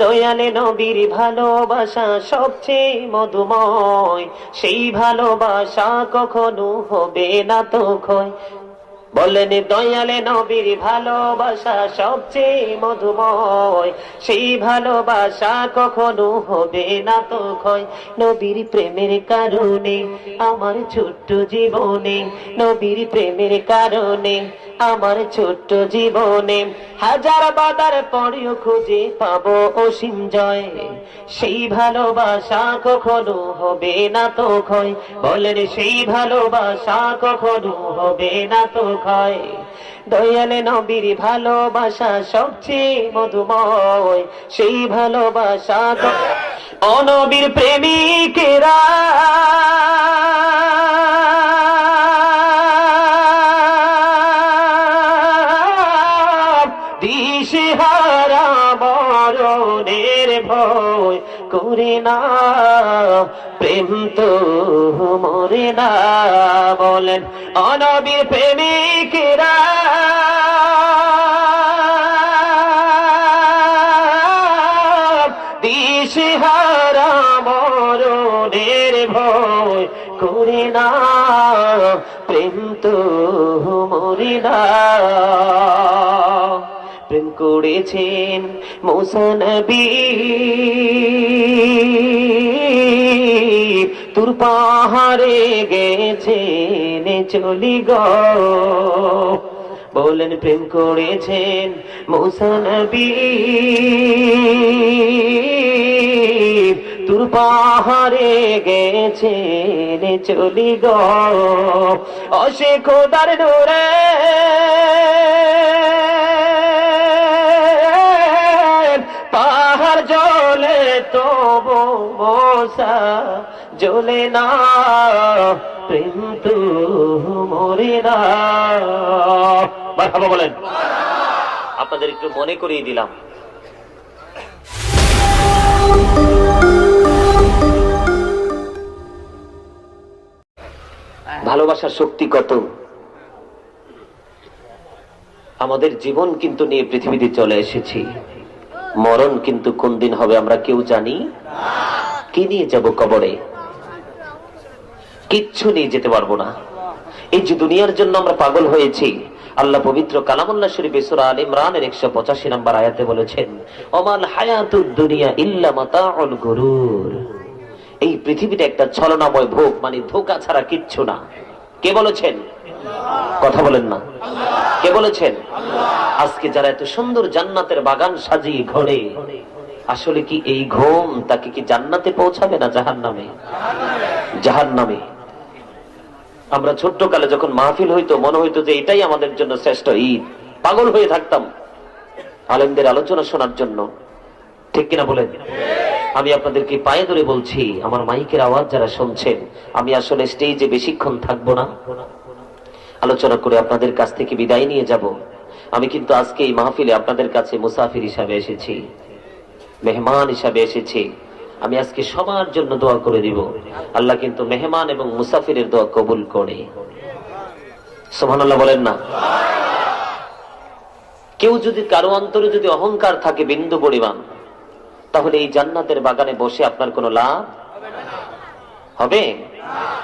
দয়ালে নবীর ভালোবাসা সবচেয়ে মধুময়, সেই ভালোবাসা কখনো হবে না তো ক্ষয়। বলেন দয়ালে নবীর ভালোবাসা সবচেয়ে মধুময়, সেই ভালোবাসা কখনো হবে না তো ক্ষয়। নবীর প্রেমের কারণে আমার ছোট্ট জীবনে, নবীর প্রেমের কারণে আমার ছোট্ট জীবনে হাজার বাধার পরেও খুঁজে পাবো অসীম জয়, সেই ভালোবাসা কখনো হবে না তো ক্ষয়। বলেন সেই ভালোবাসা কখনো হবে না তো ক্ষয়। দয়ালে নবীর ভালোবাসা সবচেয়ে মধুময়, সেই ভালোবাসা অনবীর প্রেমিকেরা দিশেহারা মরণের ভয় করে না, প্রেম তো মরে না। বলেন অনবীর প্রেমিকেরা দিশেহারা মরণের ভয় করে না, প্রেম তো মরে না। প্রেম করেছেন মুসা নবী তুর পাহাড়ে গেছেন চলি গো। বলেন প্রেম করেছেন মুসা নবী তুর পাহাড়ে গেছেন চলি গো। অসে খোদার নূরে পাহাড় জ্বলে তবু মুসা জ্বলে না, প্রেম তো মরে না। মারহাবা বলেন। আপনাদের একটু মনে করিয়ে দিলাম, ভালোবাসার শক্তি কত। আমাদের জীবন কিন্তু নিয়ে পৃথিবীতে চলে এসেছি, মরণ কিন্তু কোন দিন হবে আমরা কেউ জানি। কি নিয়ে যাব কবরে? কিচ্ছু নিয়ে যেতে পারবো না। এই যে দুনিয়ার জন্য আমরা পাগল হয়েছি, আল্লাহ পবিত্র কালামুল্লাহ শরীফে সূরা আলে ইমরানের 185 নম্বর আয়াতে বলেছেন, ওমাল হায়াতুদ দুনিয়া ইল্লা মাতাউল গুরুর। এই পৃথিবীটা একটা ছলনাময় ভোগ, মানে ধোঁকা ছাড়া কিচ্ছু না। কে বলেছেন? কথা বলেন না। কে বলেছেন? আজকে যারা এত সুন্দর জান্নাতের বাগান সাজিয়ে ঘরে, আসলে কি এই ঘুম তাকে কি জান্নাতে পৌঁছাবে না জাহান্নামে? জাহান্নামে। আমরা ছোট্ট কালে যখন মাহফিল হইতো মনে হইতো যে এটাই আমাদের জন্য শ্রেষ্ঠ ঈদ, পাগল হয়ে থাকতাম আলেমদের আলোচনা শোনার জন্য। ঠিক কিনা বলেন? আমি আপনাদেরকে পায়ে ধরে বলছি, আমার মাইকের আওয়াজ যারা শুনছেন, আমি আসলে স্টেজে বেশিক্ষণ থাকবো না, আলোচনা করে আপনাদের কাছ থেকে বিদায় নিয়ে যাব। আমি কিন্তু আজকে এই মাহফিলে আপনাদের কাছে মুসাফির হিসাবে এসেছি, মেহমান হিসাবে এসেছি। আমি আজকে সবার জন্য দোয়া করে দিব। আল্লাহ কিন্তু মেহমান এবং মুসাফিরের দোয়া কবুল করে। সুবহানাল্লাহ বলেন না। কেউ যদি কারো অন্তরে যদি অহংকার থাকে বিন্দু পরিমাণ, তাহলে এই জান্নাতের বাগানে বসে আপনার কোনো লাভ হবে?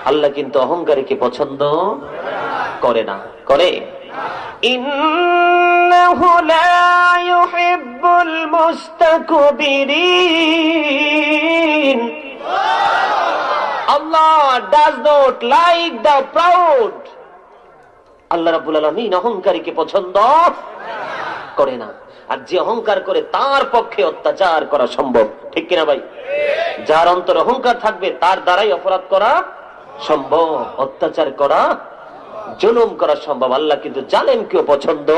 আল্লাহ কিন্তু অহংকারীকে পছন্দ করে না। করে? ইন্নাহু লা ইউহিব্বুল মুস্তাকবিরিন। Allah does not like the proud. আল্লাহ রাব্বুল আলামিন অহংকারীকে পছন্দ করে না। আর যে অহংকার করে তার পক্ষে অত্যাচার করা সম্ভব। ঠিক কিনা ভাই? যার অন্তরে অহংকার থাকবে তার দ্বারাই অপরাধ করা সম্ভব, অত্যাচার করা, জুলুম করা সম্ভব। আল্লাহ কিন্তু জালেমকেও পছন্দ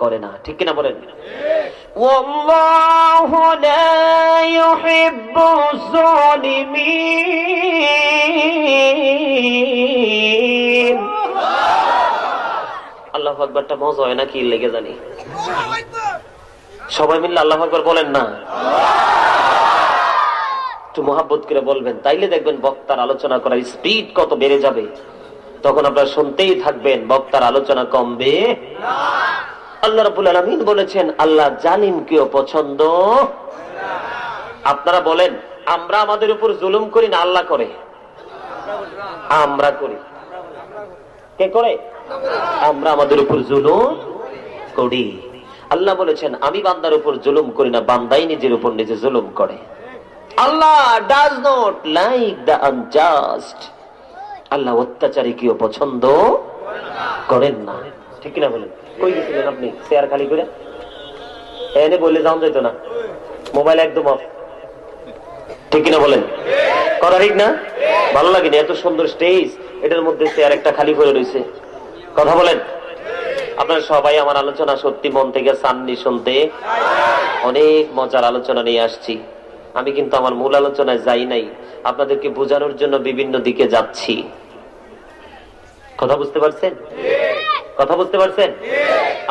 করে না। ঠিক কিনা বলেন? ওয়াল্লাহু লা ইউহিব্বুজ জালিমিন। আল্লাহু আকবারটা মজা হয় নাকি লেগে জানি? সবাই মিলে আল্লাহু আকবার বলেন না? একটু মোহাব্বত করে বলবেন, তাইলে দেখবেন বক্তার আলোচনা করার স্পিড কত বেড়ে যাবে। তখন আপনারা শুনতেই থাকবেন, বক্তার আলোচনা কমবে না। আল্লাহ রাব্বুল আলামিন বলেছেন আল্লাহ জালিমকেও পছন্দ। আপনারা বলেন আমরা আমাদের উপর জুলুম করি না আল্লাহ করে? আমরা করি। কে করে? আমরা আমাদের উপর জুলুম করি। আল্লাহ বলেছেন আমি বান্দার উপর জুলুম করি না, বান্দাই নিজের উপর নিজে জুলুম করে। Allah does not like the unjust. Allah অত্যাচারীকেও পছন্দ করেন না। ঠিক কিনা বলেন? কই গেছিলেন আপনি চেয়ার খালি করে? এনে বলে যাওয়া যেত না, মোবাইল একদম অফ। ঠিক কিনা বলেন? করা ঠিক না? ভালো লাগেনি? এত সুন্দর স্টেজ, এটার মধ্যে চেয়ার একটা খালি করে রয়েছে। কথা বলেন। আপনারা সবাই আমার আলোচনা সত্যি মন থেকে চাননি শুনতে? অনেক মজার আলোচনা নিয়ে আসছি। আমি কিন্তু আমার মূল আলোচনায় যাই নাই, আপনাদেরকে বোঝানোর জন্য বিভিন্ন দিকে যাচ্ছি। কথা বুঝতে পারছেন? কথা বুঝতে পারছেন?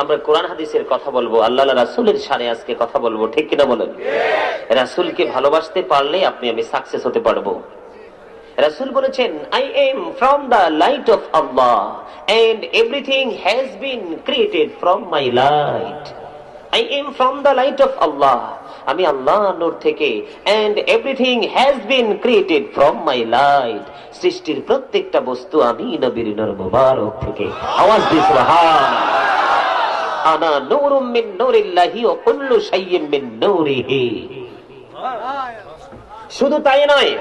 আমরা কোরআন হাদিসের কথা বলবো, আল্লাহ রাসূলের শানে আজকে কথা বলবো। ঠিক কিনা বলেন? রাসূলকে ভালোবাসতে পারলে আপনি আমি সাকসেস হতে পারবো। রাসূল বলেছেন I am from the light of Allah and everything has been created from my light. I am from the light of Allah. আমি আল্লাহর নূর থেকে and everything has been created from my light. সৃষ্টির প্রত্যেকটা বস্তু আমি নবীর নূর মুবারক থেকে। আওয়াজ দিয়ে সুবহানাল্লাহ। আনা নূরুম মিন নূরিল্লাহি ওয়া কুল্লু শাইইন মিন নূরিহি। শুধু তাই নয়,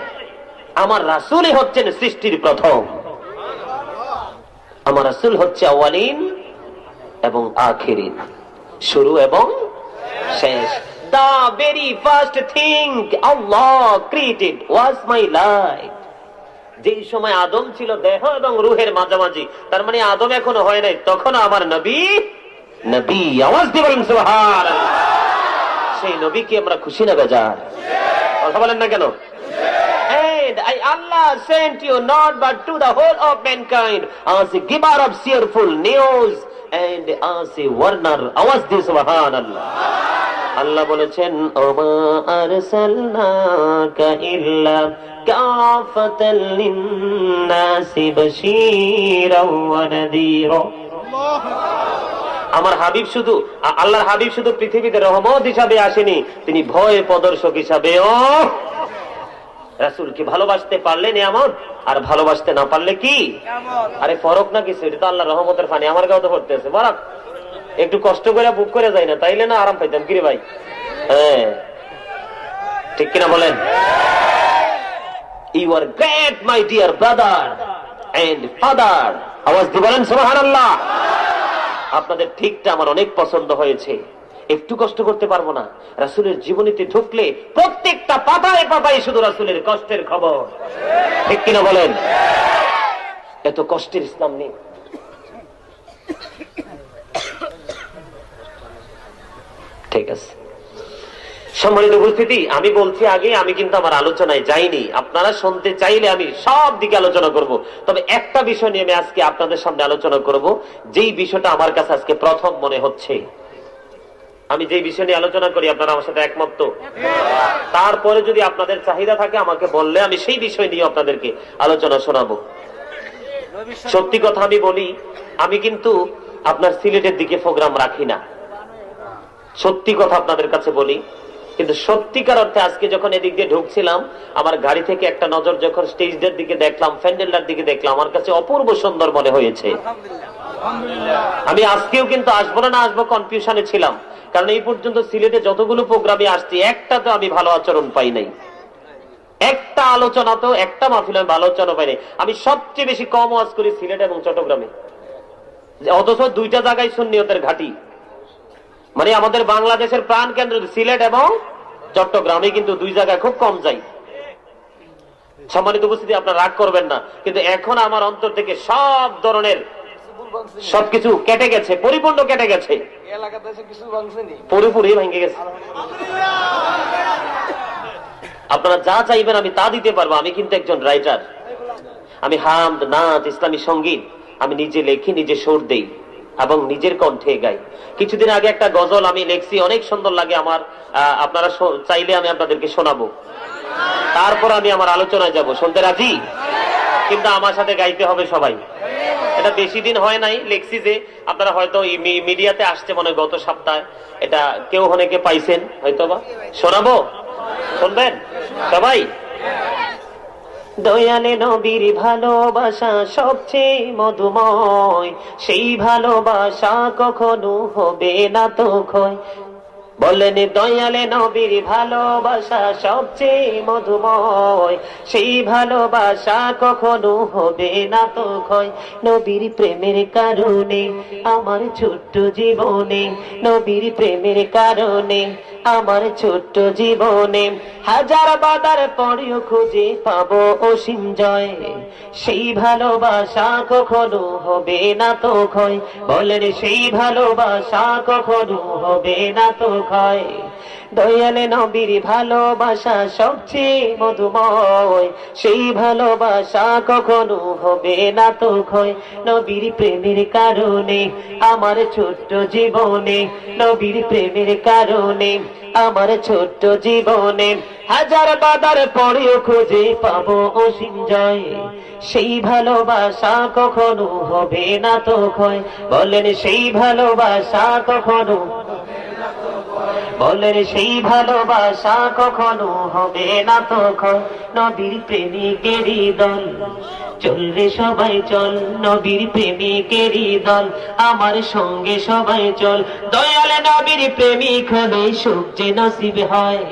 আমার রাসূলই হচ্ছেন সৃষ্টির প্রথম। আমার রাসূল হচ্ছে আওয়ালিন এবং আখিরিন, শুরু এবং শেষ। The very first thing Allah created was my light. যেই সময় আদম ছিল দেহ এবং রূহের মাঝামাঝি, তার মানে আদম এখনো হয় নাই, তখন আমার নবী নবী। আওয়াজ দিয়ে বলেন সুবহানাল্লাহ। সেই নবীকে আমরা খুশি না বেজার? কথা বলেন না কেন? Allah sent you not but to the whole of mankind as a giver of cheerful news and as a warner. আওয়াজ দিয়ে সুবহানাল্লাহ। আল্লাহ বলেছেন ওমা আরসালনাকা ইল্লা কাফাতাল লিন-নাসি বাশীরাও ওয়া নাযীরা। আমার হাবিব শুধু, আল্লাহর হাবিব শুধু পৃথিবীতে রহমত হিসাবে আসেনি, তিনি ভয় প্রদর্শক হিসাবেও। রাসূলকে ভালোবাসতে পারলে নিয়ামত, আর ভালোবাসতে না পারলে কি? আরে ফরক না কিছু, এটা তো আল্লাহর রহমতের পানি। আমার গাও তো পড়তেছে বরাক, একটু কষ্ট করে বুক করে যায় না, তাইলে না আরাম পাইতাম। কিরে ভাই? হ্যাঁ, ঠিক কিনা বলেন? You are great my dear brother and father. আওয়াজ দিয়ে বলেন সুবহানাল্লাহ। আপনাদের ঠিকটা আমার অনেক পছন্দ হয়েছে। একটু কষ্ট করতে পারবো না? রাসূলের জীবনীতে ঢুকলে প্রত্যেকটা পাতায় পাতায় শুধু রাসূলের কষ্টের খবর। ঠিক কিনা বলেন? এত কষ্টের ইসলাম নেই। ঠিক আছে, সম্মানিত উপস্থিতি, আমি বলছি আগে, আমি কিন্তু আমার আলোচনায় যাইনি। আপনারা শুনতে চাইলে আমি সব দিকে আলোচনা করব, তবে একটা বিষয় নিয়ে আমি আজকে আপনাদের সামনে আলোচনা করব, যেই বিষয়টা আমার কাছে আজকে প্রথম মনে হচ্ছে। আমি যে বিষয় নিয়ে আলোচনা করি আপনারা আমার সাথে একমত তো? তারপরে যদি আপনাদের চাহিদা থাকে আমাকে বললে আমি সেই বিষয় নিয়ে আপনাদেরকে আলোচনা শোনাবো। সত্যি কথা আমি বলি, আমি কিন্তু আপনার সিলেটের দিকে প্রোগ্রাম রাখি না, সত্যি কথা আপনাদের কাছে বলি। কিন্তু সত্যিকার অর্থে আজকে যখন এদিক দিয়ে ঢুকছিলাম, আমার গাড়ি থেকে একটা নজর যখন স্টেজের দিকে দেখলাম, প্যান্ডেলটার দিকে দেখলাম, আমার কাছে অপূর্ব সুন্দর মনে হয়েছে। আমি আজকেও কিন্তু আসবো না আসবো কনফিউশনে ছিলাম, কারণ এই পর্যন্ত সিলেটে যতগুলো প্রোগ্রামে আসছি একটা তো আমি ভালো আচরণ পাই নাই, একটা আলোচনা তো, একটা মাহফিলে আমি ভালো আলোচনা পাই নাই। আমি সবচেয়ে বেশি কম ওয়াজ করি সিলেট এবং চট্টগ্রামে, অথচ দুইটা জায়গায় সুন্নিয়তের ঘাঁটি। মানে আমাদের বাংলাদেশের প্রাণ কেন্দ্র সিলেট এবং চট্টগ্রামে, কিন্তু দুই জায়গায় খুব কম যাই। সম্মানিত উপস্থিতি, আপনারা রাগ করবেন না, কিন্তু এখন আমার অন্তর থেকে সব ধরনের সবকিছু কেটে গেছে, পরিপূর্ণ কেটে গেছে, পুরোপুরি ভেঙে গেছে। আপনারা যা চাইবেন আমি তা দিতে পারবো। আমি কিন্তু একজন রাইটার, আমি হামদ, নাচ, ইসলামী সঙ্গীত আমি নিজে লেখি, নিজে সুর দেই এবং নিজের কণ্ঠে গাই। কিছুদিন আগে একটা গজল আমি লেখছি, অনেক সুন্দর লাগে আমার। আপনারা চাইলে আমি আপনাদেরকে শোনাবো, তারপর আমি আমার আলোচনায় যাব। শুনতে রাজি? কিন্তু আমার সাথে গাইতে হবে সবাই। এটা এটা বেশি দিন হয় নাই, লেখছি যে আপনারা হয়তো মিডিয়াতে আসছে মনে হয় গত সপ্তাহে, এটা কেউ অনেকে পাইছেন হয়তো বা। শোনাবো, শুনবেন সবাই? দয়ালে নবীর ভালোবাসা সবচেয়ে মধুময়, সেই ভালোবাসা কখনো হবে না তো ক্ষয়। বলেন দয়ালে নবীর ভালোবাসা সবচেয়ে মধুময়, সেই ভালোবাসা কখনো হবে না তো ক্ষয়। নবীর প্রেমের কারণে আমার ছোট্ট জীবনে, নবীর প্রেমের কারণে আমার ছোট্ট জীবনে হাজার বাধার পরেও খুঁজে পাবো অসীম জয়, সেই ভালোবাসা কখনো হবে না তো ক্ষয়। বলেন সেই ভালোবাসা কখনো হবে না তো ক্ষয়। দয়ালে নবীর ভালোবাসা সবচেয়ে মধুময়, সেই ভালোবাসা কখনো হবে না তো ক্ষয়। নবীর প্রেমের কারণে আমার ছোট্ট জীবনে, নবীর প্রেমের কারণে আমার ছোট্ট জীবনে হাজার বাধার পরেও খুঁজে পাবো অসীম জয়, সেই ভালোবাসা কখনো হবে না তো ক্ষয়। বলেন সেই ভালোবাসা কখনো, বলেন সেই ভালোবাসা কখনো হবে না তো ক্ষয়। নবীর প্রেমিকেরই দল চলবে সবাই চল, নবীর প্রেমিকেরই দল আমার সঙ্গে সবাই চল। দয়াল নবীর প্রেমিক হলে সুখ যে নসিব হয়,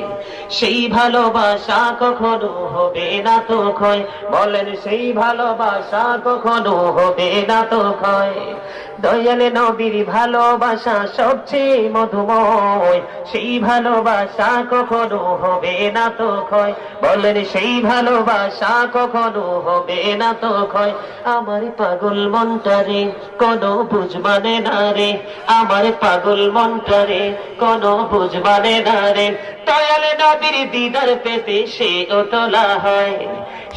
সেই ভালোবাসা কখনো হবে না তো ক্ষয়। বলেন সেই ভালোবাসা কখনো হবে না তো ক্ষয়। দয়ালে নবীর ভালোবাসা সবচেয়ে মধুময়, সেই ভালোবাসা কখনো হবে না তো ক্ষয়। বলেন সেই ভালোবাসা কখনো হবে না তো ক্ষয়। আমার পাগল মনটারে কোনো বুঝ মানে না রে, আমার পাগল মনটারে কোনো বুঝ মানে না রে। দয়ালে নবীর দিদার পেতে সে ওতলা হয়,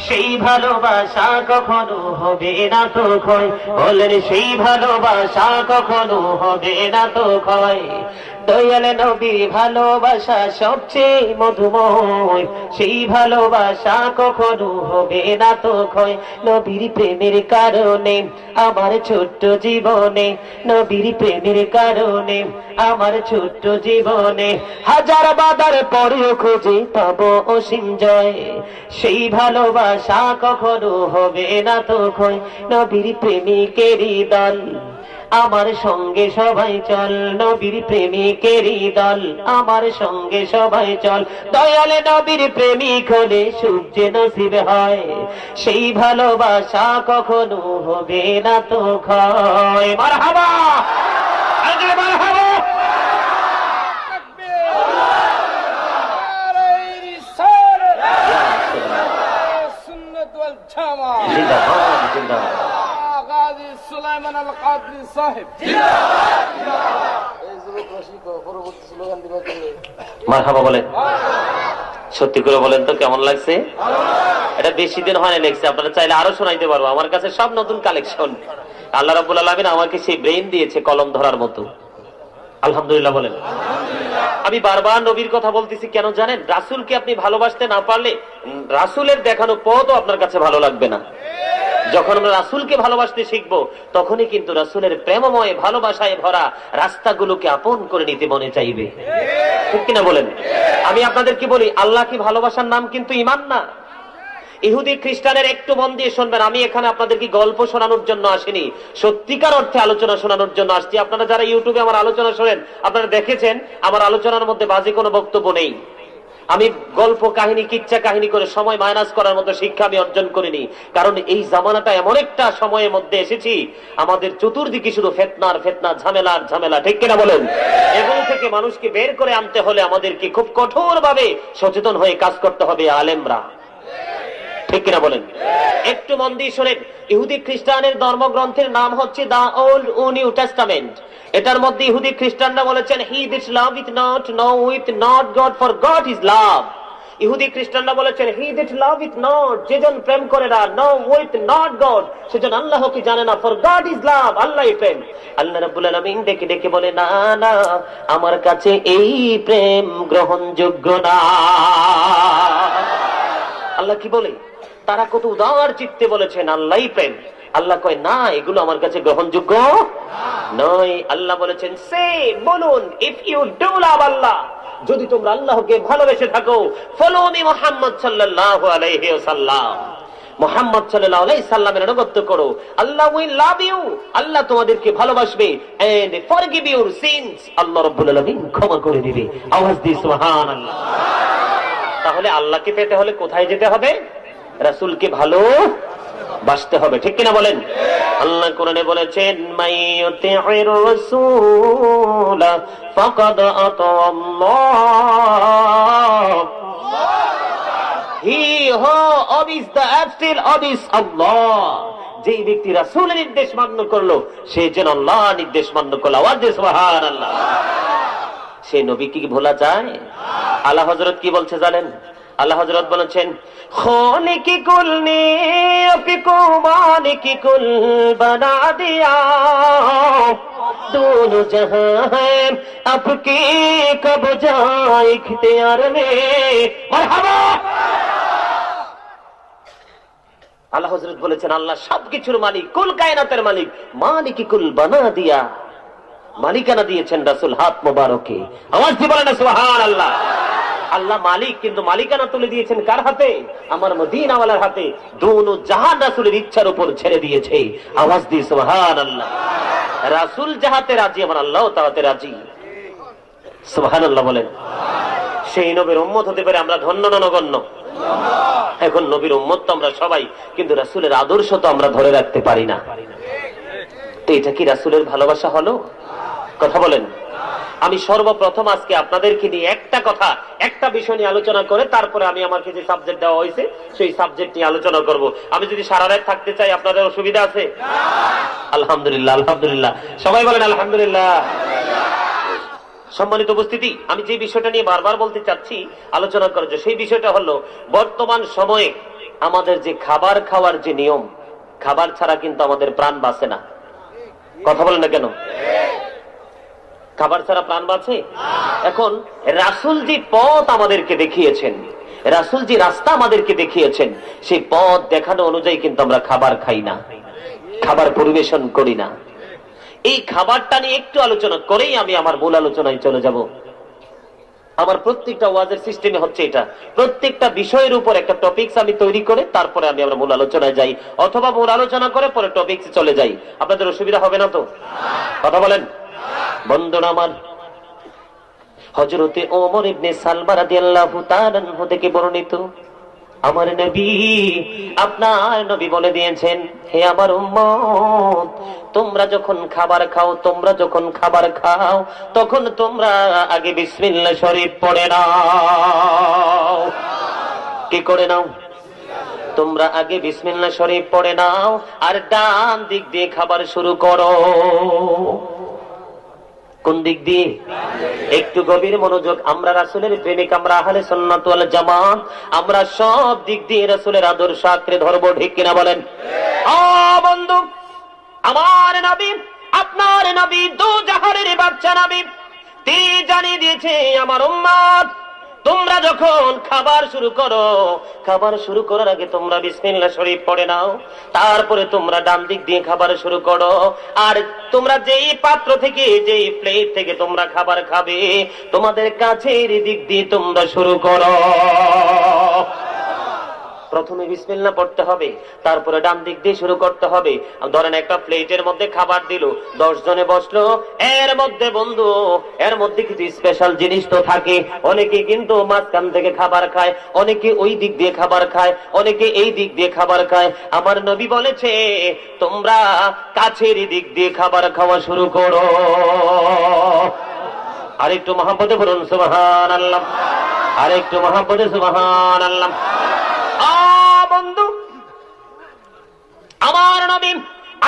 সেই ভালোবাসা কখনো হবে না তো ক্ষয়। বলেন সেই ভালোবাসা কখনো হবে না তো ক্ষয়। দয়ালে নবীর ভালোবাসা সবচেয়ে মধুময়, সেই ভালোবাসা কখনো হবে না তো ক্ষয়। নবীর প্রেমের কারণে আমার ছোট্ট জীবনে, নবীর প্রেমের কারণে আমার ছোট্ট জীবনে হাজার বাধার পরেও খুঁজে পাবো অসীম জয়, সেই ভালোবাসা কখনো হবে না তো ক্ষয়। নবীর প্রেমিকেরই দল আমার সঙ্গে সবাই চল, নবীর প্রেমিকেরই দল আমার সঙ্গে সবাই চল। দয়ালে নবীর প্রেমিক হলে সুখ যে নসিব হয়, সেই ভালোবাসা কখনো হবে না তো ক্ষয়। মারহাবা, আগে মারহাবা। জিন্দাবাদ জিন্দাবাদ। সুলাইমান আল কাদরি সাহেব মারহাবা বলেন। সত্যি করে বলেন তো কেমন লাগছে? এটা বেশি দিন হয় না লেখছে, আপনারা চাইলে আরো শোনাইতে পারবো। আমার কাছে সব নতুন কালেকশন। আল্লাহ রাব্বুল আলামিন আমাকে সেই ব্রেইন দিয়েছে কলম ধরার মতো। আলহামদুলিল্লাহ বলেন। আমি বারবার নবীর কথা বলতেছি কেন জানেন? রাসূলকে আপনি ভালোবাসতে না পারলে রাসূলের দেখানো পথও আপনার কাছে ভালো লাগবে না। যখন আমরা রাসূলকে ভালোবাসতে শিখবো, তখনই কিন্তু রাসূলের প্রেমময় ভালোবাসায় ভরা রাস্তাগুলোকে আপন করে নিতে মনে চাইবে। ঠিক কিনা বলেন? আমি আপনাদেরকে বলি, আল্লাহকে ভালোবাসার নাম কিন্তু ঈমান না। ইহুদি খ্রিস্টানের একটু মন দিয়ে শুনবেন, আমি এখানে আপনাদেরকে গল্প শোনানোর জন্য আসিনি, সত্যিকার অর্থে আলোচনা শোনানোর জন্য আসছি। আপনারা যারা ইউটিউবে আমার আলোচনা শোনেন, আপনারা দেখেছেন আমার আলোচনার মধ্যে বাজে কোনো বক্তব্য নেই। আমি গল্প কাহিনী কিচ্ছা কাহিনী করে সময় মাইনাস করার মতো শিক্ষা আমি অর্জন করিনি। কারণ এই জামানাটা এমন একটা সময়ের মধ্যে এসেছি, আমাদের চতুর্দিকে শুধু ফিতনার ফিতনা, ঝামেলার ঝামেলা। ঠিক কিনা বলেন? এগুলো থেকে মানুষকে বের করে আনতে হলে আমাদেরকে খুব কঠোরভাবে সচেতন হয়ে কাজ করতে হবে আলেমরা। ঠিক কিনা বলেন? একটু মন দিয়ে শোনেন। ইহুদি খ্রিস্টানের ধর্মগ্রন্থের নাম হচ্ছে দা ওল্ড ও নিউ টেস্টামেন্ট। এটার মধ্যে ইহুদি খ্রিস্টানরা বলেছেন হি দ্যাট লাভeth not knoweth not God, for God is love। ইহুদি খ্রিস্টানরা বলেছেন হি দ্যাট লাভeth not, যেজন প্রেম করে না, knoweth not God, সেজন আল্লাহকে জানে না, for God is love, আল্লাহই প্রেম। আল্লাহ রাব্বুল আলামিন ডেকে ডেকে বলে না না, আমার কাছে এই প্রেম গ্রহণযোগ্য না। আল্লাহ কি বলে? তারা কত উদার চিত্তে বলেছেন আল্লাহই প্রেম। আল্লাহ কয় না, এগুলো আমার কাছে গ্রহণযোগ্য নয়। আল্লাহ বলেছেন সে বলুন, ইফ ইউ ডু লাভ আল্লাহ, যদি তোমরা আল্লাহকে ভালোবেসে থাকো, ফলো মি মুহাম্মদ সাল্লাল্লাহু আলাইহি ওয়াসাল্লাম, মুহাম্মদ সাল্লাল্লাহু আলাইহি সাল্লামের আনুগত্য করো, আল্লাহ উইল লাভ ইউ, আল্লাহ তোমাদেরকে ভালোবাসবে, এন্ড ফরগিভ ইউর সিনস, আল্লাহ রাব্বুল আলামিন ক্ষমা করে দিবে। আওয়াজ দিয়ে সুবহানাল্লাহ। তাহলে আল্লাহকে পেতে হলে কোথায় যেতে হবে? রাসূলকে ভালো বাসতে হবে, ঠিক কিনা বলেন? আল্লাহ কোরআনে বলেছেন মাইয়ুতি'ir রাসূল ফাকাদ আতা আল্লাহ, হি হু obeys the absolute obeys Allah, যে ব্যক্তি রাসূলের নির্দেশ মান্য করলো সে যেন আল্লাহর নির্দেশ মান্য করলো। আওয়াজ দিয়ে সুবহানাল্লাহ। সেই নবী কি ভোলা যায়? আলা হযরত কি বলছে জানেন? আল্লাহ হযরত বলেছেন খালিকি কুল নে আপিকো মালিকি কুল বানা দিয়া, दोनों जहां हैं आपके कब्जा इख्तियार में, मरहबा। আল্লাহ হযরত বলেছেন আল্লাহ সবকিছুর মালিক, কুল কায়নাতের মালিক, মালিকি কুল বানা দিয়া, মালিকানা দিয়েছেন রাসূল হাত মোবারকে। আওয়াজ দিয়ে বলেন সুবহানাল্লাহ। আল্লাহ মালিক, কিন্তু মালিকানা তুলে দিয়েছেন কার হাতে? আমার মদিনাওয়ালার হাতে। দোনো জাহান রাসূলের ইচ্ছার উপর ছেড়ে দিয়েছে। আওয়াজ দিয়ে সুবহানাল্লাহ। রাসূল যাহাতে রাজি, আমার আল্লাহ তাহাতে রাজি। সুবহানাল্লাহ বলেন। সেই নবীর উম্মত হতে পারে আমরা ধন্য না নগণ্য? এখন নবীর উম্মত তো আমরা সবাই, কিন্তু রাসূলের আদর্শ তো আমরা ধরে রাখতে পারি না। তো এটা কি রাসূলের ভালোবাসা হলো? কথা বলেন। আমি সর্বপ্রথম আজকে আপনাদেরকে নিয়ে একটা বিষয় নিয়ে আলোচনা করে তারপরে আমি আমাকে যে সাবজেক্ট দেওয়া হয়েছে সেই সাবজেক্ট নিয়ে আলোচনা করব। আমি যদি সারা রাত থাকতে চাই আপনাদের অসুবিধা আছে? আলহামদুলিল্লাহ, আলহামদুলিল্লাহ, সবাই বলেন আলহামদুলিল্লাহ। সম্মানিত উপস্থিতি, আমি যে বিষয়টা নিয়ে বারবার বলতে চাচ্ছি আলোচনা করার জন্য, সেই বিষয়টা হলো বর্তমান সময়ে আমাদের যে খাবার খাওয়ার যে নিয়ম, খাবার ছাড়া কিন্তু আমাদের প্রাণ বাঁচে না। কথা বলেন না কেন? খাবার ছাড়া প্রাণ বাঁচে? এখন রাসূল যে পথ আমাদেরকে দেখিয়েছেন, রাসূল যে রাস্তা আমাদেরকে দেখিয়েছেন, সেই পথ দেখানো অনুযায়ী কিন্তু আমরা খাবার খাই না, খাবার পরিবেশন করি না। এই খাবারটা নিয়ে একটু আলোচনা করেই আমি আমার মূল আলোচনায় চলে যাব। আমার প্রত্যেকটা ওয়াজের সিস্টেমে হচ্ছে এটা, প্রত্যেকটা বিষয়ের উপর একটা টপিকস আমি তৈরি করে তারপরে আমি আমার মূল আলোচনায় যাই, অথবা মূল আলোচনা করে পরে টপিকসে চলে যাই। আপনাদের অসুবিধা হবে না তো? কথা বলেন। বন্ধুরা আমার, হযরতে ওমর ইবনে সালমা রাদিয়াল্লাহু তাআলা আনহু থেকে বর্ণিত, আমার নবী, আপনার নবী বলে দিয়েছেন, হে আমার উম্মত, তোমরা যখন খাবার খাও তখন তোমরা আগে বিসমিল্লাহ শরীফ পড়ে নাও। কি করে নাও? তোমরা আগে বিসমিল্লাহ শরীফ পড়ে নাও, আর ডান দিক দিয়ে খাবার শুরু করো। কোন দিক দিয়ে? একটু গভীর মনোযোগ। আমরা রাসূলের প্রেমিক, আমরা আহলে সুন্নাত ওয়াল জামাত, আমরা সব দিক দিয়ে রাসূলের আদর্শ আঁকড়ে ধরবো, ঠিক কিনা বলেন? বন্ধু, আমার নবী, আপনার নবী, দু জাহানের বাদশা নবী, তিনি জানিয়ে দিয়েছে আমার উম্মত, তোমরা যখন খাবার শুরু করো, খাবার শুরু করার আগে তোমরা বিসমিল্লাহ শরীফ পড়ে নাও, তারপরে তোমরা ডান দিক দিয়ে খাবার শুরু করো। আর তোমরা যেই পাত্র থেকে, যেই প্লেট থেকে তোমরা খাবার খাবে, তোমাদের কাছের দিক দিয়ে তোমরা শুরু করো। প্রথমে বিসমিল্লাহ পড়তে হবে, তারপরে ডান দিক দিয়ে শুরু করতে হবে। ধরেন একটা প্লেটের মধ্যে খাবার দিল, 10 জনে বসলো, এর মধ্যে বন্ধু, এর মধ্যে কিছু স্পেশাল জিনিস তো থাকে। অনেকে কিন্তু মাঝখান থেকে খাবার খায়, অনেকে ওই দিক দিয়ে খাবার খায়, অনেকে এই দিক দিয়ে খাবার খায়। আমার নবী বলেছে তোমরা কাছের দিক দিয়ে খাবার খাওয়া শুরু করো। আরেকটু মহব্বতে বলুন সুবহানাল্লাহ, আরেকটু মহব্বতে সুবহানাল্লাহ। বন্ধু, আমার নবী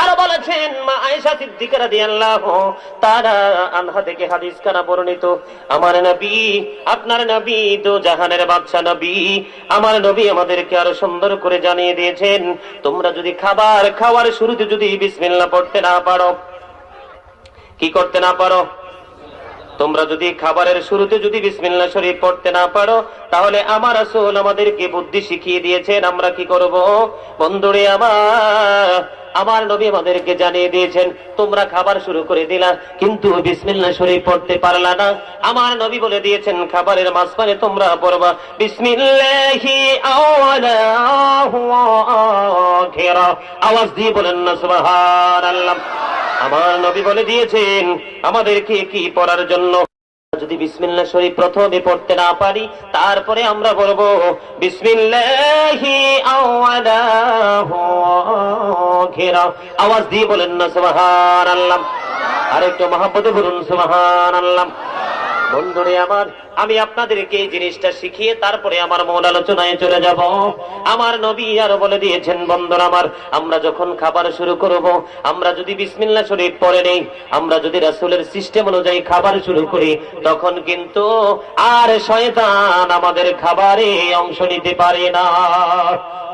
আরো বলেছেন, মা আয়েশা সিদ্দিকা রাদিয়াল্লাহু তাআলা আনহা থেকে হাদিস কানা বর্ণিত, আমার নবী, আপনার নবী, দু জাহানের বাদশা নবী, আমার নবী আমাদেরকে আরো সুন্দর করে জানিয়ে দিয়েছেন, তোমরা যদি খাবার খাওয়ার শুরুতে যদি বিসমিল্লাহ পড়তে না পারো, কি করতে না পারো? তোমরা যদি খাবারের শুরুতে যদি বিসমিল্লাহ শরীফ পড়তে না পারো, তাহলে আমার রাসূল আমাদেরকে বুদ্ধি শিখিয়ে দিয়েছেন আমরা কি করব? বন্ধুরে আমার, আমার নবী আমাদেরকে জানিয়ে দিয়েছেন তোমরা খাবার শুরু করে দিলা কিন্তু বিসমিল্লাহ শরীফ পড়তে পারলা না। আমার নবী বলে দিয়েছেন খাবারের মাঝখানে তোমরা পড়বা বিসমিল্লাহি আওয়ালাহু ওয়া আখিরা। আওয়াজ দিয়ে বলেন না সুবহানাল্লাহ। আমার নবী বলে দিয়েছেন আমাদেরকে কি পড়ার জন্য। যদি বিসমিল্লাহ শরীফ প্রথমে পড়তে না পারি তারপরে আমরা বলবো বিসমিল্লাহি আওয়ালাহু ওয়া আখিরা। আওয়াজ দিয়ে বলেন না সুবহানাল্লাহ। আরেকটু মহব্বতে বলুন সুবহানাল্লাহ। বন্ধুরে আমার, আমি আপনাদেরকে এই জিনিসটা শিখিয়ে তারপরে আমার মূল আলোচনায় চলে যাব। আমার নবী আরো বলে দিয়েছেন বন্ধুরা আমার, আমরা যখন খাবার শুরু করব আমরা যদি বিসমিল্লাহ শরীফ পড়ে নেই, আমরা যদি রাসূলের সিস্টেম অনুযায়ী খাবার শুরু করি তখন কিন্তু আর শয়তান আমাদের খাবারে অংশ নিতে পারে না।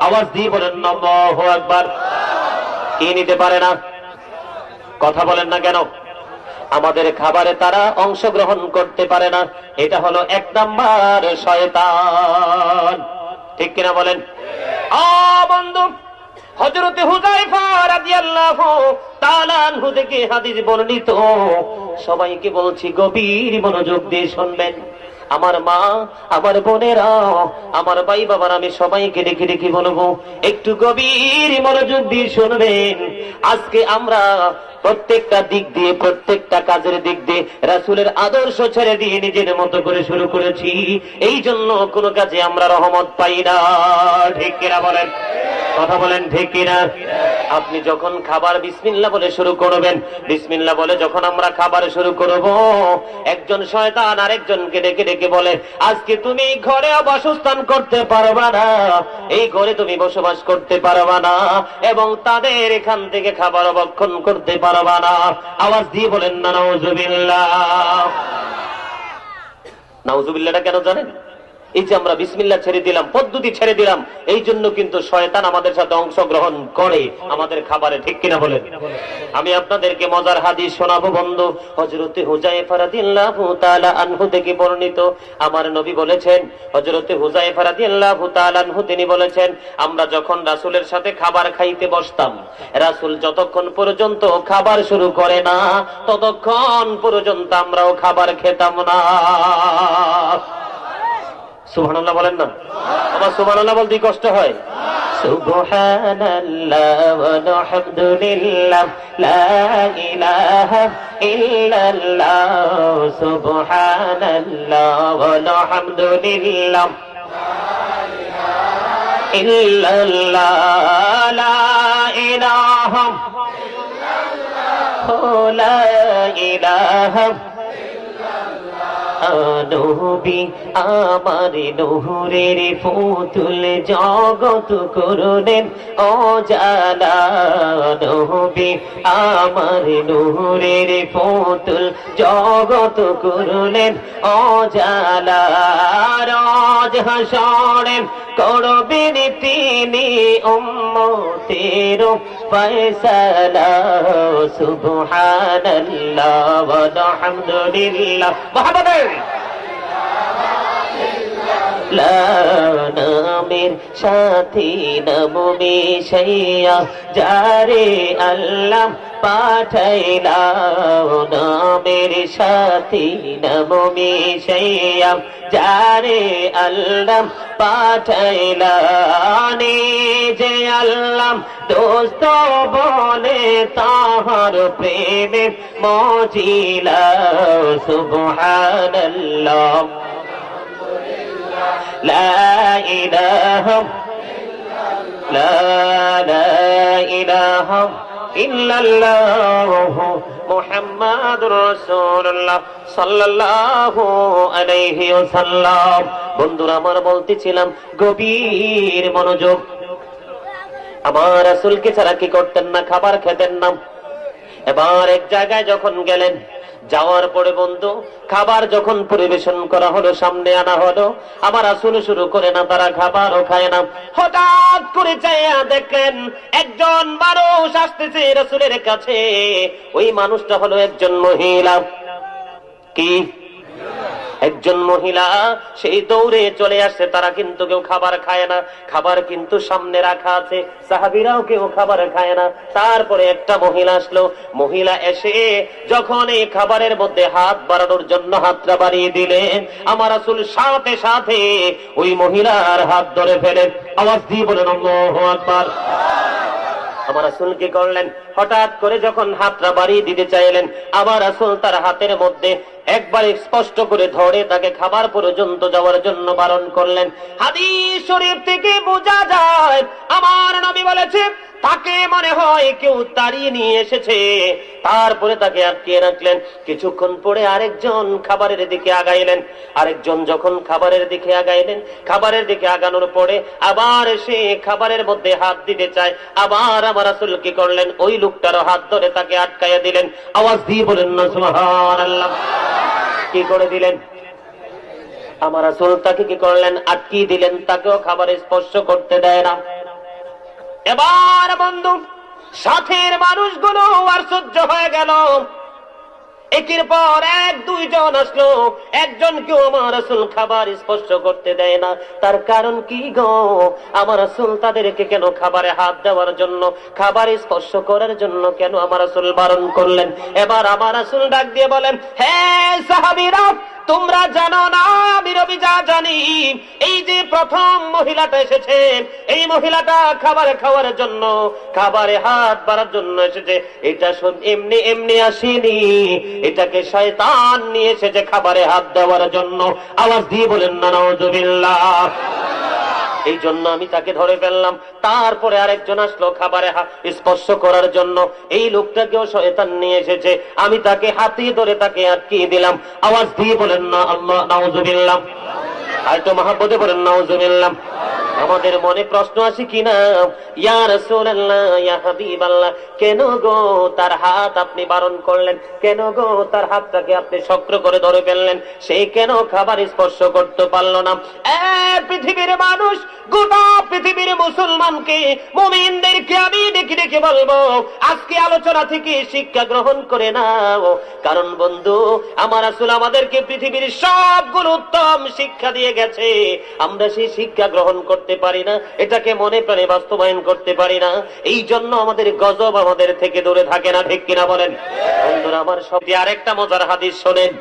আওয়াজ দিয়ে বলেন আল্লাহু আকবার। কি নিতে পারে না? কথা বলেন না কেন? আমাদের খাবারে তারা অংশগ্রহণ করতে পারে না। এটা হলো 1 নাম্বার শয়তান। ঠিক কিনা বলেন? বন্ধু, হযরতে হুযায়ফা রাদিয়াল্লাহু তাআলা আনহু থেকে হাদিস বর্ণিত। সবাইকে বলছি গভীর মনোযোগ দিয়ে শুনবেন। আমার মা, আমার বোনেরা, আমার ভাই বাবার, আমি সবাইকে ডেকে ডেকে বলবো একটু গভীর মনোযোগ দিয়ে শুনবেন। আজকে আমরা প্রত্যেকটা দিক দিয়ে, প্রত্যেকটা কাজের দিক দিয়ে রাসূলের আদর্শ ছেড়ে দিয়ে নিজের মতো করে শুরু করেছি। এই জন্য কোনো কাজে আমরা রহমত পাই না। ঠিক কিনা বলেন? কথা বলেন ঠিক কিনা? আপনি যখন খাবার বিসমিল্লাহ বলে শুরু করবেন, বিসমিল্লাহ বলে যখন আমরা খাবার শুরু করব, একজন শয়তান আরেকজনকে ডেকে ডেকে বলে আজকে তুমি এই ঘরে বাসস্থান করতে পারবা না, এই ঘরে তুমি বসবাস করতে পারবা না, এবং তাদের এখান থেকে খাবার ভক্ষণ করতে পারবা না। আওয়াজ দিয়ে বলেন না নাউজুবিল্লাহ। নাউজুবিল্লাহটা কেন জানেন? এই যে আমরা বিসমিল্লাহ ছেড়ে দিলাম, পদ্ধতি ছেড়ে দিলাম, এই জন্য কিন্তু শয়তান আমাদের সাথে অংশগ্রহণ করে আমাদের খাবারে। ঠিক কিনা বলেন? আমি আপনাদেরকে মজার হাদিস শোনাবো বন্ধু। হযরতে হুযায়ফা রাদিয়াল্লাহু তাআলা আনহু থেকে বর্ণিত। আমার নবী বলেছেন, হযরতে হুযায়ফা রাদিয়াল্লাহু তাআলা আনহু তিনি বলেছেন, আমরা যখন রাসূলের সাথে খাবার খাইতে বসতাম, রাসূল যতক্ষণ পর্যন্ত খাবার শুরু করে না ততক্ষণ পর্যন্ত আমরাও খাবার খেতাম না। সুবহানাল্লাহ বলেন না? আমার সুবহানাল্লাহ বলতে কষ্ট হয়। সুবহানাল্লাহ ওয়া আলহামদুলিল্লাহ লা ইলাহা ইল্লাল্লাহ। সুবহানাল্লাহ ওয়া আলহামদুলিল্লাহ ইল্লাল্লাহ লা ইলাহা ইল্লাল্লাহ লা ইলাহা নবী আমার নূরের ফুতুল জগত করলেন ও জালা। নবী আমার নূরের ফুতুল জগত করলেন ও জালা। রাজ হাসরে করবেন তিনি উম্মতের ফয়সালা। সুবহানাল্লাহ ওয়া আলহামদুলিল্লাহ। মুহাম্মাদ নামের সাথী নাম মিশাইয়া যারে আল্লাহ পাঠাইলা। নামের সাথী নাম মিশাইয়া যারে আল্লাহ পাঠাইলা। নিজে আল্লাহ দোস্ত বলে তাহার প্রেমে মজিলা। সুবহানাল্লাহ লা ইলাহা ইল্লাল্লাহ মুহাম্মাদুর রাসূলুল্লাহ সাল্লাল্লাহু আলাইহি ওয়াসাল্লাম। বন্ধুরা আমার, বলতেছিলাম গভীর মনোযোগ। আমার রাসূলকে ছাড়া কি করতেন না? খাবার খেতেন না। এবার এক জায়গায় যখন গেলেন, যাওয়ার পরে বন্ধু খাবার যখন পরিবেশন করা হলো, সামনে আনা হলো, আমার রাসূল শুরু করে না, তারা খাবারও খায় না। হঠাৎ করে চাইয়া দেখেন একজন মানুষ আসতেছে রাসূলের কাছে। ওই মানুষটা হলো একজন মহিলা। কি একজন মহিলা সেই দৌড়ে চলে আসছে, তারা কিন্তু কেউ খাবার খায় না, খাবার কিন্তু সামনে রাখা আছে, সাহাবীরাও কেউ খাবার খায় না। তারপরে একটা মহিলা আসলো, মহিলা এসে যখন এই খাবারের মধ্যে হাত বাড়ানোর জন্য হাতটা বাড়িয়ে দিলেন, আমার রাসূল সাথে সাথে ওই মহিলার হাত ধরে ফেলেন। আওয়াজ দিয়ে বলেন আল্লাহু আকবার। আমার রাসূল কি করলেন, হঠাৎ করে যখন হাতটা বাড়িয়ে দিতে চাইলেন, আমার রাসূল তার হাতের মধ্যে একবার স্পষ্ট করে ধরে তাকে খাবার পর্যন্ত যাওয়ার জন্য বারণ করলেন। হাদিস শরীফ থেকে বোঝা যায় আমার নবী বলেছে তাকে মনে হয় কেউ তাড়িয়ে নিয়ে এসেছে, তারপরে তাকে আটকিয়ে রাখলেন। কিছুক্ষণ পরে আরেকজন খাবারের দিকে আগাইলেন, আরেকজন যখন খাবারের দিকে আগাইলেন, খাবারের দিকে আগানোর পরে আবার সে খাবারের মধ্যে হাত দিতে চায়, আবার আমার রাসূল কি করলেন, ওই লোকটারও হাত ধরে তাকে আটকাইয়া দিলেন। আওয়াজ দিয়ে বলেন না সুবহানাল্লাহ। কি করে দিলেন? আমার রাসূল তাকে কি করলেন, আটকিয়ে দিলেন, তাকেও খাবার স্পর্শ করতে দেয় না। এবার বন্ধু সাথের মানুষগুলো আর সহ্য হয়ে গেল, একের পর এক দুইজন আসলো, একজনকেও আমার রাসূল খাবার স্পর্শ করতে দেয় না। তার কারণ কি গো? আমার রাসূল তাদেরকে কেন খাবারে হাত দেওয়ার জন্য, খাবার স্পর্শ করার জন্য কেন আমার রাসূল বারণ করলেন? এবার আমার রাসূল ডাক দিয়ে বলেন, হে সাহাবীরা, তোমরা জানো না আমি নবী যা জানি, এই যে প্রথম মহিলাটা এসেছেন, এই মহিলাটা খাবার খাওয়ার জন্য, খাবারে হাত বাড়ার জন্য এসেছে, এটা এমনি এমনি আসেনি, এটাকে শয়তান নিয়ে এসেছে খাবারে হাত দেওয়ার জন্য। আওয়াজ দিয়ে বলেন না নাউযুবিল্লাহ। এই জন্য আমি তাকে ধরে ফেললাম। তারপরে আরেকজন আসলো খাবারে স্পর্শ করার জন্য, এই লোকটাকেও শয়তান নিয়ে এসেছে, আমি তাকে হাতে ধরে তাকে আটকিয়ে দিলাম। আওয়াজ দিয়ে বলেন না আল্লাহ নাউযুবিল্লাহ। আরেকটু মহব্বতে বলেন নাউযুবিল্লাহ। আমাদের মনে প্রশ্ন আসে কিনা, ইয়া রাসূলুল্লাহ, ইয়া হাবিবাল্লাহ, কেন গো তার হাত আপনি বারণ করলেন, কেন গো তার হাতটাকে আপনি শক্ত করে ধরে ফেললেন, সে কেন খাবার স্পর্শ করতে পারলো না? পৃথিবীর মানুষ, গোটা পৃথিবীর মুসলমানকে, মুমিনদেরকে আমি ডেকে ডেকে বলবো, আজকে আলোচনা থেকে শিক্ষা গ্রহণ করে নাও। কারণ বন্ধু, আমার রাসূল আমাদেরকে পৃথিবীর সবগুলো উত্তম শিক্ষা দিয়ে গেছে, আমরা সেই শিক্ষা গ্রহণ করতে পারি না, এটাকে মনে প্রাণে বাস্তবায়ন করতে পারি না, এই জন্য আমাদের গজব আমাদের থেকে দূরে থাকে না, ঠিক কিনা বলেন? বন্ধুরা আমার, সব আরেকটা মজার হাদিস শোনেন।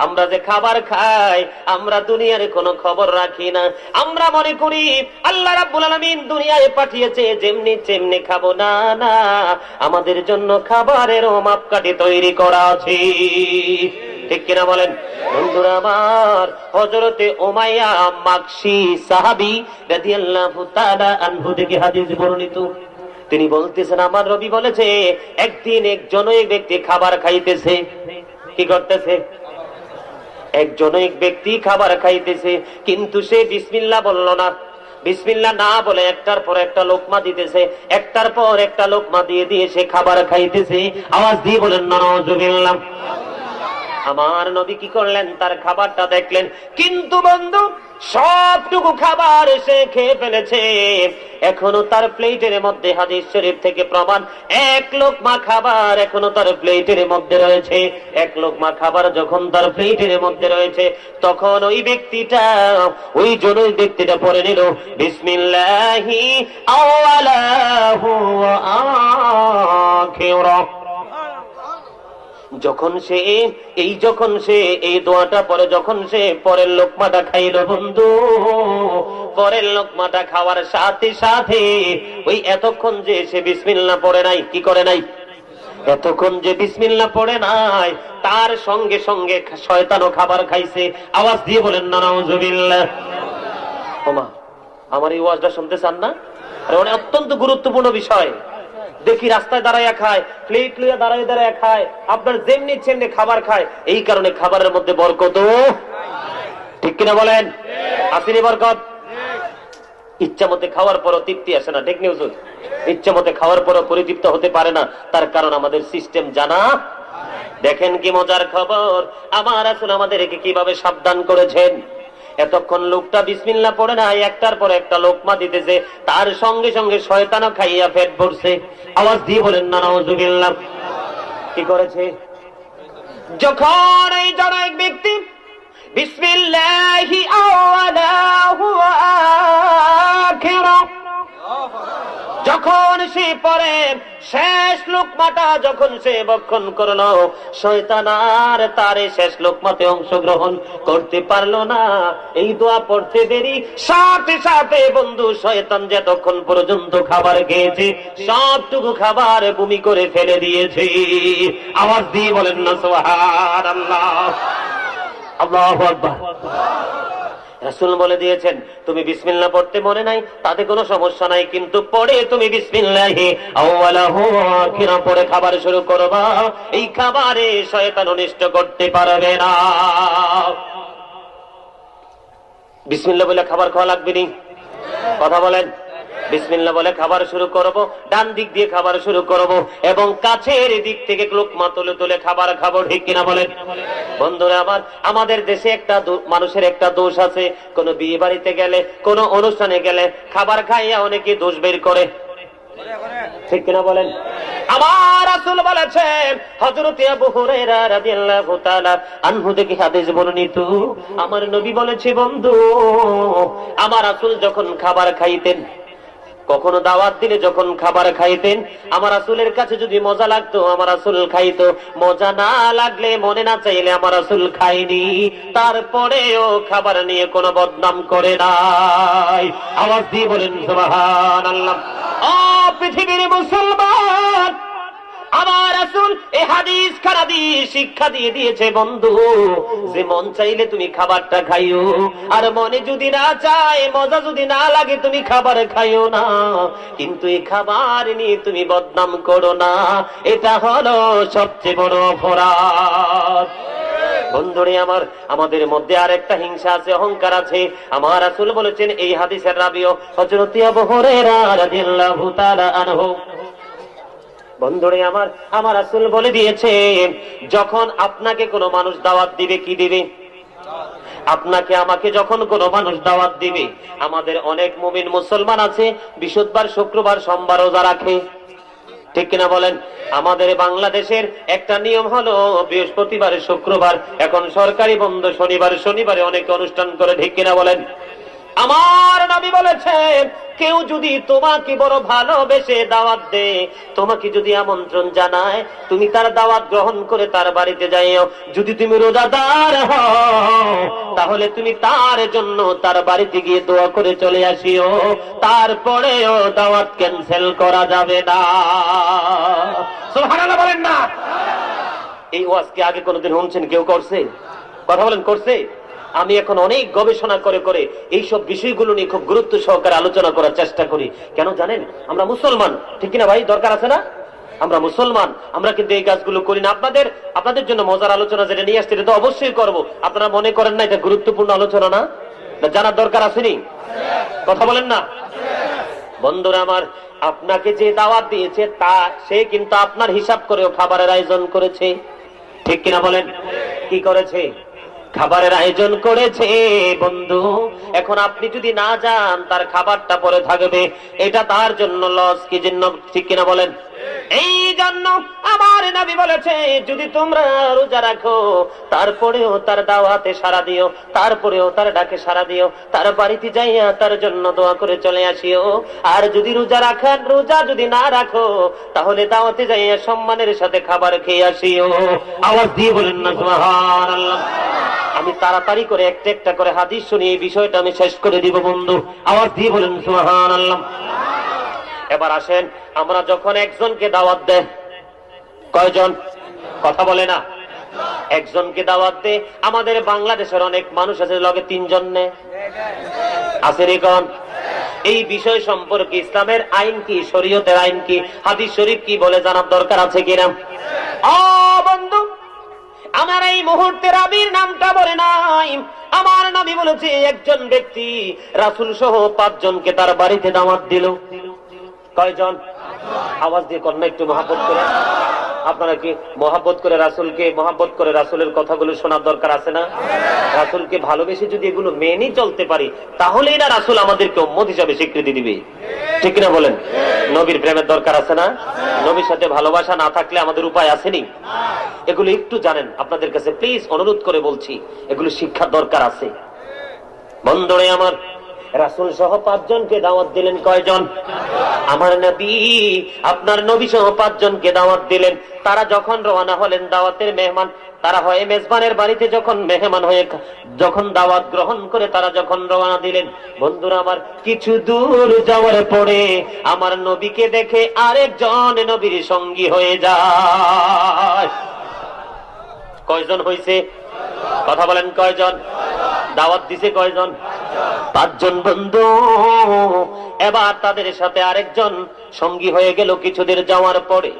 আমরা যে খাবার খাই, আমরা দুনিয়ার কোনো খবর রাখি না, আমরা মনে করি আল্লাহ রাব্বুল আলামিন দুনিয়ায় পাঠিয়েছে, যেমনি তেমনি খাবো। না না, আমাদের জন্য খাবারেরও মাপকাঠি তৈরি করা আছে, ঠিক কিনা বলেন? বন্ধুরা আমার, হযরতে উমাইয়া মাকশি সাহাবী রাদিয়াল্লাহু তাআলা আনহু থেকে হাদিস বর্ণিত, তিনি বলতেছেন আমার নবী বলেছে, একদিন একজন ব্যক্তি খাবার খাইতেছে। কি করতেছে? একজন ব্যক্তি খাবার খাইতেছে, কিন্তু সে বিসমিল্লাহ বলল না। বিসমিল্লাহ না বলে একটার পর একটা লোকমা দিতেছে, একটার পর একটা লোকমা দিয়ে দিয়ে সে খাবার খাইতেছে। আওয়াজ দিয়ে বলেন না নাউযুবিল্লাহ। আমার নবী কি করলেন, তার খাবারটা দেখলেন, কিন্তু বন্ধু সবটুকু খাবার সে খেয়ে ফেলেছে, এখনো তার প্লেটের মধ্যে, হাদিস শরীফ থেকে প্রমাণ, এক লোকমা খাবার এখনো তার প্লেটের মধ্যে রয়েছে। এক লোকমা খাবার যখন তার প্লেটের মধ্যে রয়েছে, তখন ওই ব্যক্তিটা, ওই জনই ব্যক্তিটা পড়ে নিল, বিসমিল্লাহি আওয়ালাহু ওয়া আখিরাহু। যখন সে এই দোয়াটা পরে, যখন সে পরের লোকমাটা খাইল বন্ধু, পরের লোকমাটা খাওয়ার সাথে সাথে ওই এতক্ষণ যে সে বিসমিল্লাহ পড়ে নাই, কি করে নাই, এতক্ষণ যে বিসমিল্লাহ পড়ে নাই, তার সঙ্গে সঙ্গে শয়তানও খাবার খাইছে। আওয়াজ দিয়ে বলেন না নাউযুবিল্লাহ। ওমা, আমার এই ওয়াজটা শুনতে চান না? আরে অনেক অত্যন্ত গুরুত্বপূর্ণ বিষয়। দেখি রাস্তায় দাঁড়াইয়া খায়, প্লেট লইয়া দাঁড়াই দাঁড়াইয়া খায়, আপনার যেমনি চেমনি খাবার খায়, এই কারণে খাবারের মধ্যে বরকত, ঠিক কিনা বলেন? আসেনি বরকত? ইচ্ছা মতে খাওয়ার পরও তৃপ্তি আসে না, ঠিক নিউজ? ইচ্ছা মতে খাওয়ার পরও পরিতৃপ্ত হতে পারে না, তার কারণ আমাদের সিস্টেম জানা। দেখেন কি মজার খবর, আমার রাসূল আমাদেরকে কিভাবে সাবধান করেছেন। এতক্ষণ লোকটা বিসমিল্লাহ পড়ে না, একটার পর একটা লোকমা দিতেছে, তার সঙ্গে সঙ্গে শয়তানও খাইয়া পেট ভরছে। আওয়াজ দিয়ে বলেন না নাউযুবিল্লাহ। কি করেছে? যখন এই জনৈক ব্যক্তি বিসমিল্লাহি আওয়ালাহু ওয়া আখিরা। যখন সে পরে শেষ লোকমাটা যখন সে ভক্ষণ করলো, শয়তান আর তার শেষ লোকমাতে অংশগ্রহণ করতে পারলো না। এই দোয়া পড়তে দেরি সাথে সাথে বন্ধু শয়তান যতক্ষণ পর্যন্ত খাবার খেয়েছে সবটুকু খাবার বমি করে ফেলে দিয়েছে। আওয়াজ দিয়ে বলেন না সুবহানাল্লাহ। আল্লাহু আকবার। রাসূল বলে দিয়েছেন তুমি বিসমিল্লাহ পড়তে মনে নাই তাতে কোনো সমস্যা নাই, কিন্তু পড়ে তুমি বিসমিল্লাহি আউয়ালাহু ওয়া আখিরা পড়ে খাবার শুরু করবা। এই খাবারে শয়তান অনিষ্ট করতে পারবে না। বিসমিল্লাহ বলে খাবার খাওয়া লাগবে নি? কথা বলেন। বিসমিল্লাহ বলে খাবার শুরু করব, ডান দিক দিয়ে খাবার শুরু করব এবং কাছের দিক থেকে লোকমা তুলে তুলে খাবার খাবো, ঠিক কিনা বলেন? বন্ধুরা আমার, আমাদের দেশে একটা মানুষের একটা দোষ আছে, কোন বিয়ে বাড়িতে গেলে কোন অনুষ্ঠানে গেলে খাবার খাইয়া অনেকে দোষ বের করে, ঠিক কিনা বলেন? আমার রাসূল বলেছেন, হযরত আবু হুরায়রা রাদিয়াল্লাহু তাআলা আনহু থেকে হাদিস বর্ণিত, আমার নবী বলেছে বন্ধু, আমার রাসূল যখন খাবার খাইতেন, কখনো দাওয়াত দিলে যখন খাবার খাইতেন, আমার রাসূলের কাছে যদি মজা লাগতো আমার রাসূল খাইতো, মজা না লাগলে মনে না চাইলে আমার রাসূল খায়নি, তারপরেও খাবার নিয়ে কোনো বদনাম করে নাই। আওয়াজ দিয়ে বলেন সুবহানাল্লাহ। ও পৃথিবীর মুসলমান, আমার রাসূল এই হাদিস খানা দিয়ে শিক্ষা দিয়ে দিয়েছে বন্ধু, যে মন চাইলে তুমি খাবারটা খাইও, আর মনে যদি না চায়, মজা যদি না লাগে তুমি খাবার খাইও না, কিন্তু এই খাবার নিয়ে তুমি বদনাম করো না, এটা হলো সবচেয়ে বড় অপরাধ। বন্ধুরে আমার, আমাদের মধ্যে আর একটা হিংসা আছে, অহংকার আছে। আমার রাসূল বলেছেন, এই হাদিসের রাবিও হযরত আবু হুরায়রা রাদিয়াল্লাহু তাআলা আনহু। বন্ধুরে আমার, আমার রাসূল বলে দিয়েছে, যখন আপনাকে কোনো মানুষ দাওয়াত দিবে, কি দিবে? আপনাকে আমাকে যখন কোনো মানুষ দাওয়াত দিবে, আমাদের অনেক মুমিন মুসলমান আছে বৃহস্পতিবার, শুক্রবার, সোমবার রোজা রাখে, ঠিক কিনা বলেন? আমাদের বাংলাদেশের একটা নিয়ম হলো বৃহস্পতিবার শুক্রবার, এখন সরকারি বন্ধ, শনিবারে অনেকে অনুষ্ঠান করে, ঠিক কিনা বলেন? আমার নবী বলেছেন, কেউ যদি তোমাকে বড় ভালোবেসে দাওয়াত দেয়, তোমাকে যদি আমন্ত্রণ জানায়, তুমি তার দাওয়াত গ্রহণ করে তার বাড়িতে যাইও। যদি তুমি রোজাদার হও, তাহলে তুমি তার জন্য তার বাড়িতে গিয়ে দোয়া করে চলে আসিও, তারপরেও দাওয়াত ক্যান্সেল করা যাবে না। সুবহানাল্লাহ বলেন না? এই ওয়াজ কি আগে কোনোদিন শুনছেন? কেউ করছে? কথা বলেন, করছে? আমি এখন অনেক গবেষণা করে করে এইসব বিষয়গুলো নিয়ে খুব গুরুত্ব সহকারে আলোচনা করার চেষ্টা করি। কেন জানেন? আমরা মুসলমান, ঠিক কিনা ভাই? দরকার আছে না? আমরা মুসলমান, আমরা কিন্তু এই কাজগুলো করি না। আপনাদের জন্য মজার আলোচনা যেটা নিয়ে আসছে, এটা তো অবশ্যই করব। আপনারা মনে করেন না এটা গুরুত্বপূর্ণ আলোচনা না? জানার দরকার আসেনি? কথা বলেন না? বন্ধুরা আমার, আপনাকে যে দাওয়াত দিয়েছে সে কিন্তু আপনার হিসাব করেও খাবারের আয়োজন করেছে, ঠিক কিনা বলেন? কি করেছে? খাবারের আয়োজন করেছে বন্ধু। এখন আপনি যদি না যান, তার খাবারটা পরে থাকবে, এটা তার জন্য লস, কি জন্য, ঠিক কিনা বলেন? এই জন্য আমার নবী বলেছে, যদি তোমরা রোজা রাখো, তারপরেও তার দাওয়াতে সাড়া দিও, তারপরেও তার ডাকে সাড়া দিও, তার বাড়িতে যাইয়া তার জন্য দোয়া করে চলে আসিও। আর যদি রোজা যদি না রাখো, তাহলে দাওয়াতে যাইয়া সম্মানের সাথে খাবার খেয়ে আসিও। আওয়াজ দিয়ে বলেন না সুবহানাল্লাহ। আমি তাড়াতাড়ি করে একটা একটা করে হাদিস শুনি, এই বিষয়টা আমি শেষ করে দিব বন্ধু। আওয়াজ দিয়ে বলেন সুবহানাল্লাহ। এবার আসেন, আমরা যখন একজনকে দাওয়াত দেয়, কয়জন? কথা বলে না? একজনকে দাওয়াত দেয়, আমাদের বাংলাদেশের অনেক মানুষ আছে লগে 3 জন নেয়, আছে রে কোন? এই বিষয় সম্পর্কে ইসলামের আইন কি, শরীয়তের আইন কি, হাদিস শরীফ কি বলে জানার দরকার আছে কিনা? ও বন্ধু, আমার এই মুহূর্তে রাবীর নামটা বলে নাই। আমার নবী বলেছে, একজন ব্যক্তি রাসূল সহ 5 জনকে তার বাড়িতে দাওয়াত দিল। কয়জন? আওয়াজ দিয়ে কন্যা একটু মহব্বত করে। আপনারা কি মহব্বত করে রাসূলকে, মহব্বত করে রাসূলের কথাগুলো শোনার দরকার আছে না? রাসূলকে ভালোবেসে যদি এগুলো মেনে চলতে পারি, তাহলেই না রাসূল আমাদেরকে উম্মত হিসাবে স্বীকৃতি দিবে। ঠিক কিনা বলেন? নবীর প্রেমের দরকার আছে না? নবীর সাথে ভালোবাসা না থাকলে আমাদের উপায় আসেনি? এগুলো একটু জানেন, আপনাদের কাছে প্লিজ অনুরোধ করে বলছি, এগুলো শিক্ষার দরকার আছে। বন্ধুরে আমার, রাসূল সহ 5 জনকে দাওয়াত দিলেন। কয়জন? আমার নবী আপনার নবী সহ 5 জনকে দাওয়াত দিলেন। তারা যখন রওনা হলেন দাওয়াতের মেহমান, তারা হয় মেজবানের বাড়িতে যখন মেহমান হয়ে যখন দাওয়াত গ্রহণ করে তারা যখন রওনা দিলেন, বন্ধুরা আমার, কিছু দূর যাওয়ার পরে আমার নবীকে দেখে আরেকজন নবীর সঙ্গী হয়ে যায়। কয়জন হইছে? কথা বলেন, কয়জন? দাওয়াত দিছে কয়জন? 5 জন। বন্ধু, এবার তাদের সাথে আরেকজন সঙ্গী হয়ে গেল কিছুদিন যাওয়ার পরে।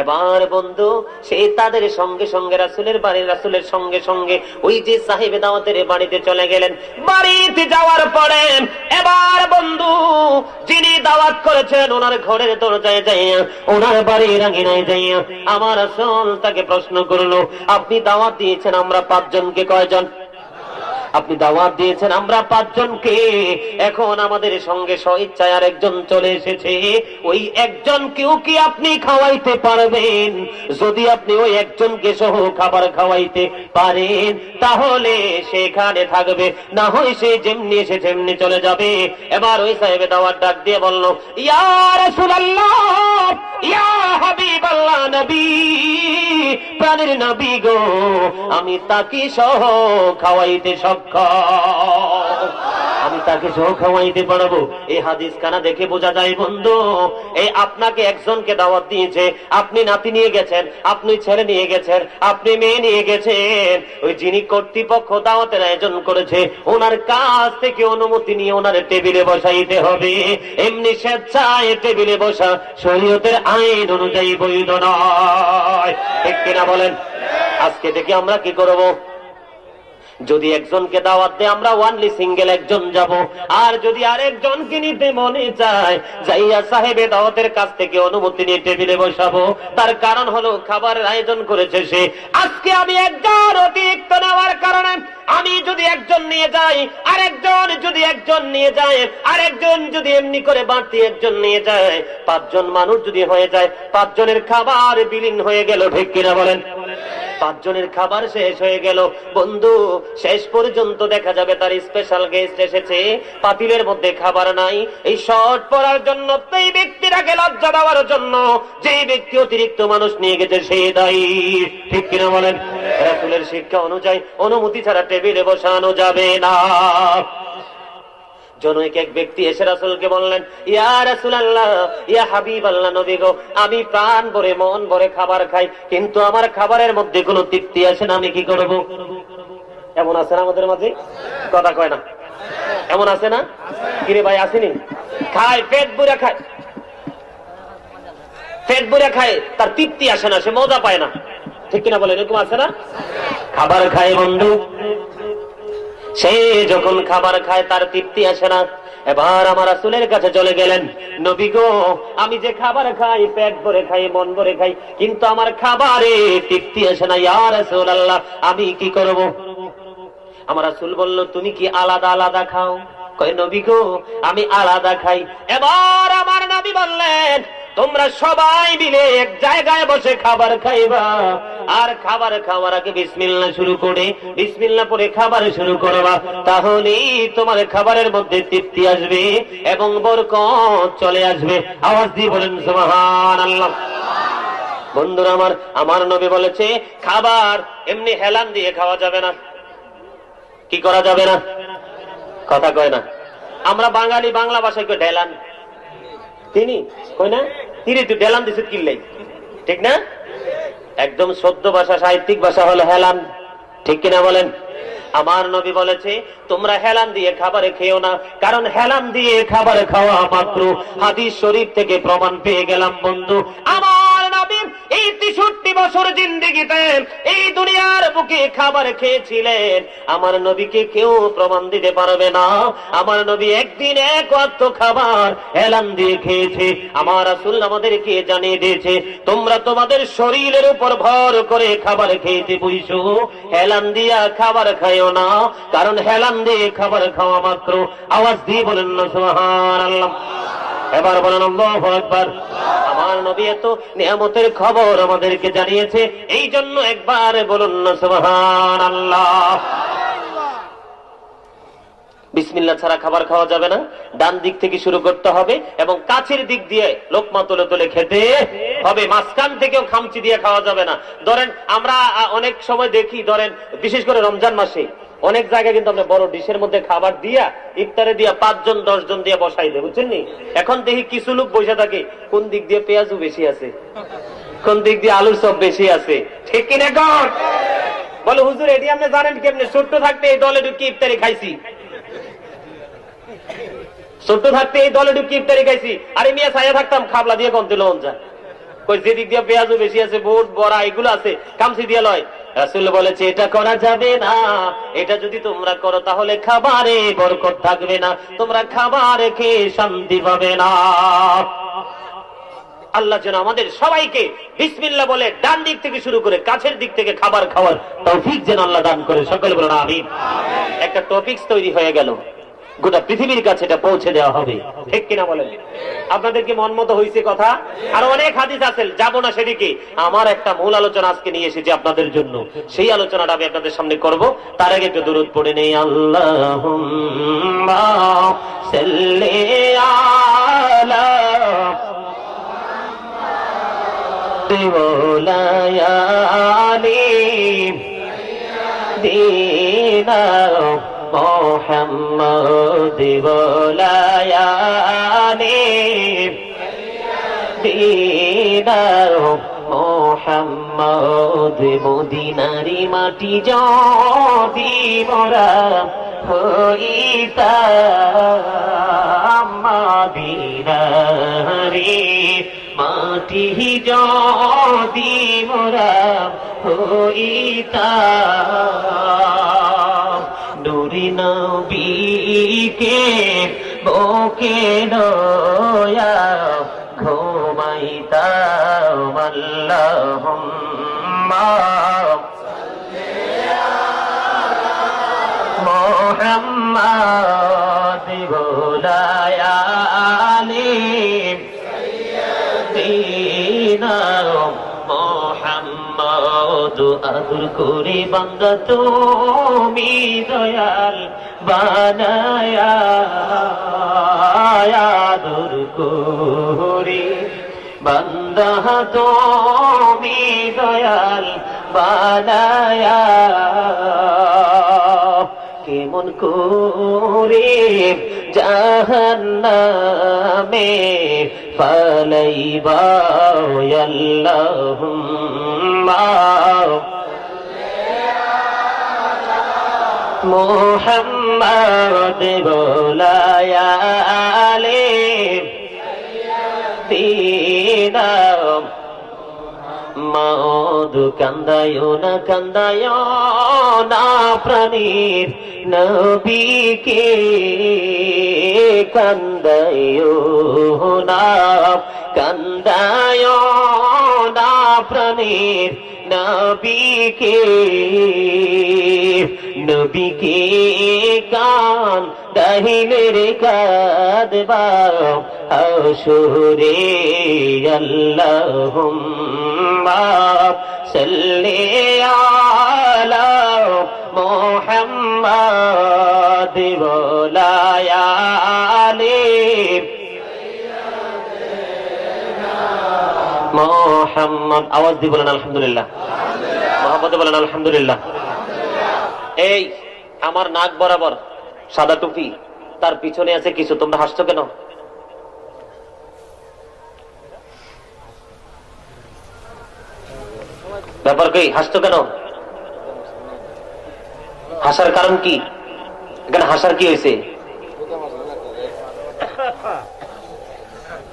এবার বন্ধু, সে তাদের সঙ্গে সঙ্গে রাসূলের সঙ্গে সঙ্গে ওই যে সাহেবে দাওয়াতের বাড়িতে চলে গেলেন। বাড়িতে যাওয়ার পরে এবার বন্ধু, যিনি দাওয়াত করেছেন ওনার ঘরের দরজায় যাইয়া, ওনার বাড়ির আঙিনায় যাইয়া আমার রাসূল তাকে প্রশ্ন করলো, আপনি দাওয়াত দিয়েছেন আমরা 5 জনকে, কয়জন? আপনি দাওয়াত দিয়েছেন আমরা 5 জনকে, এখন আমাদের সঙ্গে স্বেচ্ছায় আরেকজন চলে এসেছে, ওই একজনকেও কি আপনি খাওয়াইতে পারবেন? যদি আপনি ওই একজনকে সহ খাবার খাওয়াইতে পারেন তাহলে সেখানে থাকবে, না হয় সে যেমনি এসে যেমনি চলে যাবে। এবার ওই সাহেবে দাওয়াত ডাক দিয়ে বলল, ইয়া রাসূলুল্লাহ, ইয়া হাবিবাল্লাহ, নবী, প্রাণের নবী গো, আমি তাকে সহ খাওয়াইতে সক্ষম, আমি তাকে সহ খাওয়াইতে পারবো। এই হাদিস কানা দেখে বোঝা যায় বন্ধু, এই আপনাকে একজনকে দাওয়াত দিয়েছে, আপনি নাতি নিয়ে গেছেন, আপনি ছেলে নিয়ে গেছেন, আপনি মেয়ে নিয়ে গেছেন, ওই যিনি কর্তৃপক্ষ দাওয়াতের আয়োজন করেছে ওনার কাছ থেকে অনুমতি নিয়ে ওনার টেবিলে বসাইতে হবে। এমনি স্বেচ্ছায় টেবিলে বসা শরীয়তের আইন অনুযায়ী বৈধ নয়। ঠিক কিনা বলেন? আজকে থেকে আমরা কি করব? যদি একজনকে দাওয়াত দেয় আমরা ওয়ানলি সিঙ্গেল একজন যাব, আর যদি আরেকজনকে নিতে মনে চায় যাইয়া সাহেবে দাওয়াতের কাছ থেকে অনুমতি নিয়ে টেবিলে বসাবো। তার কারণ হলো খাবারের আয়োজন করেছে সে। আজকে আমি একজন অতিরিক্ত নেওয়ার কারণে আমি যদি একজন নিয়ে যাই, আরেকজন যদি একজন নিয়ে যায়, আরেকজন যদি এমনি করে বাড়তি একজন নিয়ে যায়, 5 জন মানুষ যদি হয়ে যায়, 5 জনের খাবার বিলীন হয়ে গেল। ঠিক কিনা বলেন? 5 জনের খাবার শেষ হয়ে গেল। বন্ধু, শেষ পর্যন্ত দেখা যাবে তার স্পেশাল গেস্ট এসেছে, পাতিলের মধ্যে খাবার নাই। এই শর্ট পড়ার জন্য, এই ব্যক্তিটাকে লজ্জা দেওয়ার জন্য যেই ব্যক্তি অতিরিক্ত মানুষ নিয়ে গেছে সে দায়ী। ঠিক কিনা বলেন? রাসূলের শিক্ষা অনুযায়ী অনুমতি ছাড়া টেবিলে বসানো যাবে না। জনৈক এক ব্যক্তি এসে রাসূলকে বললেন, ইয়া রাসূলুল্লাহ, ইয়া হাবিবাল্লাহ, নবী গো, আমি প্রাণ ভরে মন ভরে খাবার খাই, কিন্তু আমার খাবারের মধ্যে কোনো তৃপ্তি আসে না, আমি কি করব? এমন আছে না আমাদের মাঝে? কথা কয় না, এমন আছে না? কিরে ভাই, আসেনি? খায়, পেট ভরে খায়, পেট ভরে খায়, তার তৃপ্তি আসে না, সে মজা পায় না। ঠিক কিনা বলেন? এরকম আছে না? খাবার খায় বন্ধু, সে যখন খাবার খায় তার তৃপ্তি আসে না। এবার আমার রাসূলের কাছে চলে গেলেন, নবী গো, আমি যে খাবার খাই, পেট ভরে খাই, মন ভরে খাই, কিন্তু আমার খাবারে তৃপ্তি আসে না, ইয়া রাসূলুল্লাহ, আমি কি করব? আমার রাসূল বলল, তুমি কি আলাদা আলাদা খাও? কয়, নবী গো, আমি আলাদা খাই। এবার আমার নবী বললেন, তোমরা সবাই মিলে এক জায়গায় বসে খাবার খাইবা, আর খাবার খাওয়ার আগে বিসমিল্লাহ শুরু করে, বিসমিল্লাহ পরে খাবার শুরু করবা, তাহলেই তোমার খাবারের মধ্যে তৃপ্তি আসবে এবং বরকত চলে আসবে। আওয়াজ দিয়ে বলেন সুবহানাল্লাহ। বন্ধুরা আমার, আমার নবী বলেছে খাবার এমনি হেলান দিয়ে খাওয়া যাবে না। কি করা যাবে না? কথা কয় না। আমরা বাঙালি বাংলা ভাষায় কই ঢেলান, তিনি কই না, তিনি তো ঢেলান দিছে কিল্লাই। ঠিক না? একদম শুদ্ধ ভাষা, সাহিত্যিক ভাষা হলো হেলান। ঠিক কিনা বলেন? আমার নবী বলেছে তোমরা হেলান দিয়ে খাবারে খেও না, কারণ হেলান দিয়ে খাবার খাওয়া মাকরুহ। হাদিস শরীফ থেকে প্রমাণ পেয়ে গেলাম বন্ধু। আমার নবী এই 63 বছর জিন্দেগিতে এই দুনিয়ার বুকে খাবার খেয়েছিলেন, আমার নবীকে কেউ প্রমাণ দিতে পারবে না আমার নবী একদিন এক ওয়াক্ত খাবার হেলান দিয়ে খেয়েছে। আমার রাসূল আমাদেরকে জানিয়ে দিয়েছে, তোমরা তোমাদের শরীরের উপর ভর করে খাবার খেতে বসো, হেলান দিয়া খাবার খাইও না, কারণ হেলান দিয়ে খাবার খাওয়া মাত্র। আওয়াজ দিয়ে বলেন না সুবহানাল্লাহ। এবার বলেন আল্লাহু আকবার। আমার নবী এত নিয়ামতের খবর আমাদেরকে জানিয়েছে, এই জন্য একবার বলুন না সুবহানাল্লাহ। বিসমিল্লাহ ছাড়া খাবার খাওয়া যাবে না, ডান দিক থেকে শুরু করতে হবে এবং কাছের দিক দিয়ে লোকমা তুলে তুলে খেতে হবে, মাঝখান থেকেও খামচি দিয়ে খাওয়া যাবে না। ধরেন আমরা অনেক সময় দেখি, ধরেন বিশেষ করে রমজান মাসে অনেক জায়গায় কিন্তু আমরা বড় ডিশের মধ্যে খাবার দিয়া ইফতারে দিয়া 5 জন 10 জন দিয়ে বসাই দেয়, বুঝছেন নি? এখন দেখি কিছু লোক বসে থাকে, কোন দিক দিয়ে পেঁয়াজও বেশি আছে, কোন দিক দিয়ে আলুর চপ বেশি আছে, ঠিক কিনা কর? বলে হুজুর এটি আপনি জানেন কেমনে? ছোট্ট থাকতে এই দলে ঢুকি ইফতারি খাইছি, ছোট্ট থাকতে এই দলে ঢুকি ইফতারি খাইছি। আরে মিয়া ছায়া থাকতাম খাবলা দিয়ে কমতে লন যায়, কই যেদিক দিয়ে পেঁয়াজও বেশি আছে, বোট বড়া এগুলো আছে, কামচি দিয়ে লয়। রাসূল বলেছে এটা করা যাবে না, এটা যদি তোমরা করো তাহলে খাবারে বরকত থাকবে না, তোমরা খাবার খেয়ে শান্তি পাবে না। আল্লাহ যেন আমাদের সবাইকে বিসমিল্লাহ বলে ডান দিক থেকে শুরু করে কাছের দিক থেকে খাবার খাওয়ার তৌফিক যেন আল্লাহ দান করে, সকলে বলুন আমিন। একটা টপিকস তৈরি হয়ে গেল, গোটা পৃথিবীর কাছে এটা পৌঁছে দেওয়া হবে, ঠিক কিনা বলেন? আপনাদের কি মন মতো হয়েছে কথা? আর অনেক হাদিস আছে, যাবো না সেদিকে। আমার একটা মূল আলোচনা আজকে নিয়ে এসেছি আপনাদের জন্য, সেই আলোচনাটা আমি আপনাদের সামনে করব। তার আগে একটু দুরূদ পড়ে নেই। আল্লাহুম্মা সাল্লি আলা দিওলায়ালি দিনা মোহাম্মদ বলায়ানি দিনা মোহাম্মদ। মদিনারি মাটি যদি মোরা হইতাম, মদিনারি মাটি যদি মোরা হইতাম, নূরি নবীকে বুকে লয়া ঘুমাইতাম। আল্লাহুম্মা মুহাম্মাদ বলায়ালি সাইয়্যিদিনা মুহাম্মদ। আদর করে বান্দা তুমি দয়াল বানায়া, আদর করে বান্দা তুমি দয়াল বানায়া। কেমন করে জাহান্নামে ফালাইবা আল্লাহুম্মা মুহাম্মাদ বলায়ালি সাইয়্যিদিনা। মধু কান্দায়ো না প্রাণীর নবীকে, কান্দায়ো না প্রাণীর নবীকে, নবীকে কান দাহিলে রে কাঁদবা হাসুরে। আল্লাহুম্মা সাল্লি আলা মুহাম্মাদ ওয়ালায়ালি মুহাম্মাদ। আওয়াজ দিয়ে বলেন আলহামদুলিল্লাহ, মহব্বতে বলেন আলহামদুলিল্লাহ। এই আমার নাক বরাবর সাদা টুপি, তার পিছনে আছে কিছু, তোমরা হাসছো কেন? ব্যাপার কি, হাসছো কেন? হাসার কারণ কি? এখানে হাসার কি হয়েছে?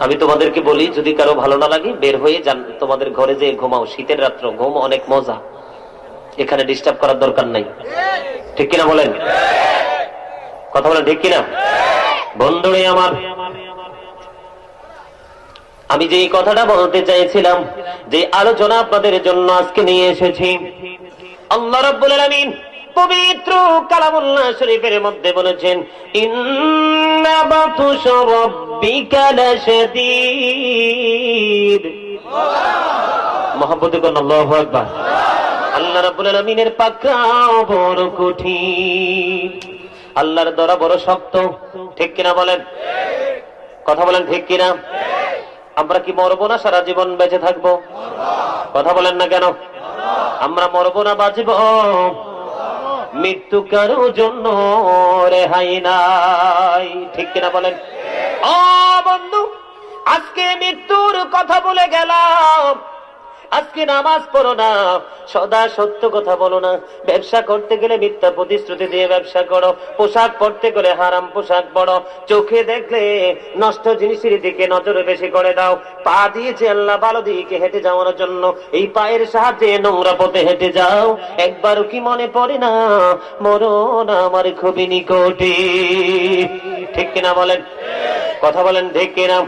আমি তোমাদেরকে বলি, যদি কারো ভালো না লাগে বের হয়ে যান, তোমাদের ঘরে যে ঘুমাও, শীতের রাত্র ঘুম অনেক মজা, এখানে ডিস্টার্ব করার দরকার নাই, ঠিক কিনা বলেন? কথা বলেন ঠিক কিনা? বন্ধুরে আমার, আমি যে কথাটা বলতে চাইছিলাম, যে আলোচনা আপনাদের জন্য আজকে নিয়ে এসেছি, আল্লাহ রাব্বুল আলামিন পবিত্র কালামুল্লাহ শরীফের মধ্যে বলেছেন, ইন্না বাতুশা রাব্বিকা লাশাদীদ। মুহাম্মদে কোন আল্লাহু আকবার। আল্লাহ রাব্বুল আলামিনের পাকড়াও বড় কঠিন, আল্লাহর দরা বড় শক্ত। ঠিক কিনা বলেন? কথা বলেন ঠিক কিনা? আমরা কি মরবো না সারা জীবন বেঁচে থাকবো? কথা বলেন না কেন? আমরা মরবো না বাঁচব? মৃত্যু কারো জন্য রেহাই নাই। ঠিক কিনা বলেন? ও বন্ধু, আজকে মৃত্যুর কথা বলে গেলাম। আজকে নামাজ পড়ো না, সদা সত্য কথা বলো না, ব্যবসা করতে গেলে মিথ্যা প্রতিশ্রুতি দিয়ে ব্যবসা করো, পোশাক পরতে গেলে হারাম পোশাক পরো, চোখে দেখলে নষ্ট জিনিসের দিকে নজর বেশি করে দাও, পা দিয়েছে আল্লাহ ভালো দিকে হেঁটে যাওয়ার জন্য, এই পায়ের সাহায্যে নোংরা পথে হেঁটে যাও। একবারও কি মনে পড়ে না মরণ আমার খুবই নিকটে? ঠিক কিনা বলেন? কথা বলেন ঠিক কিনা?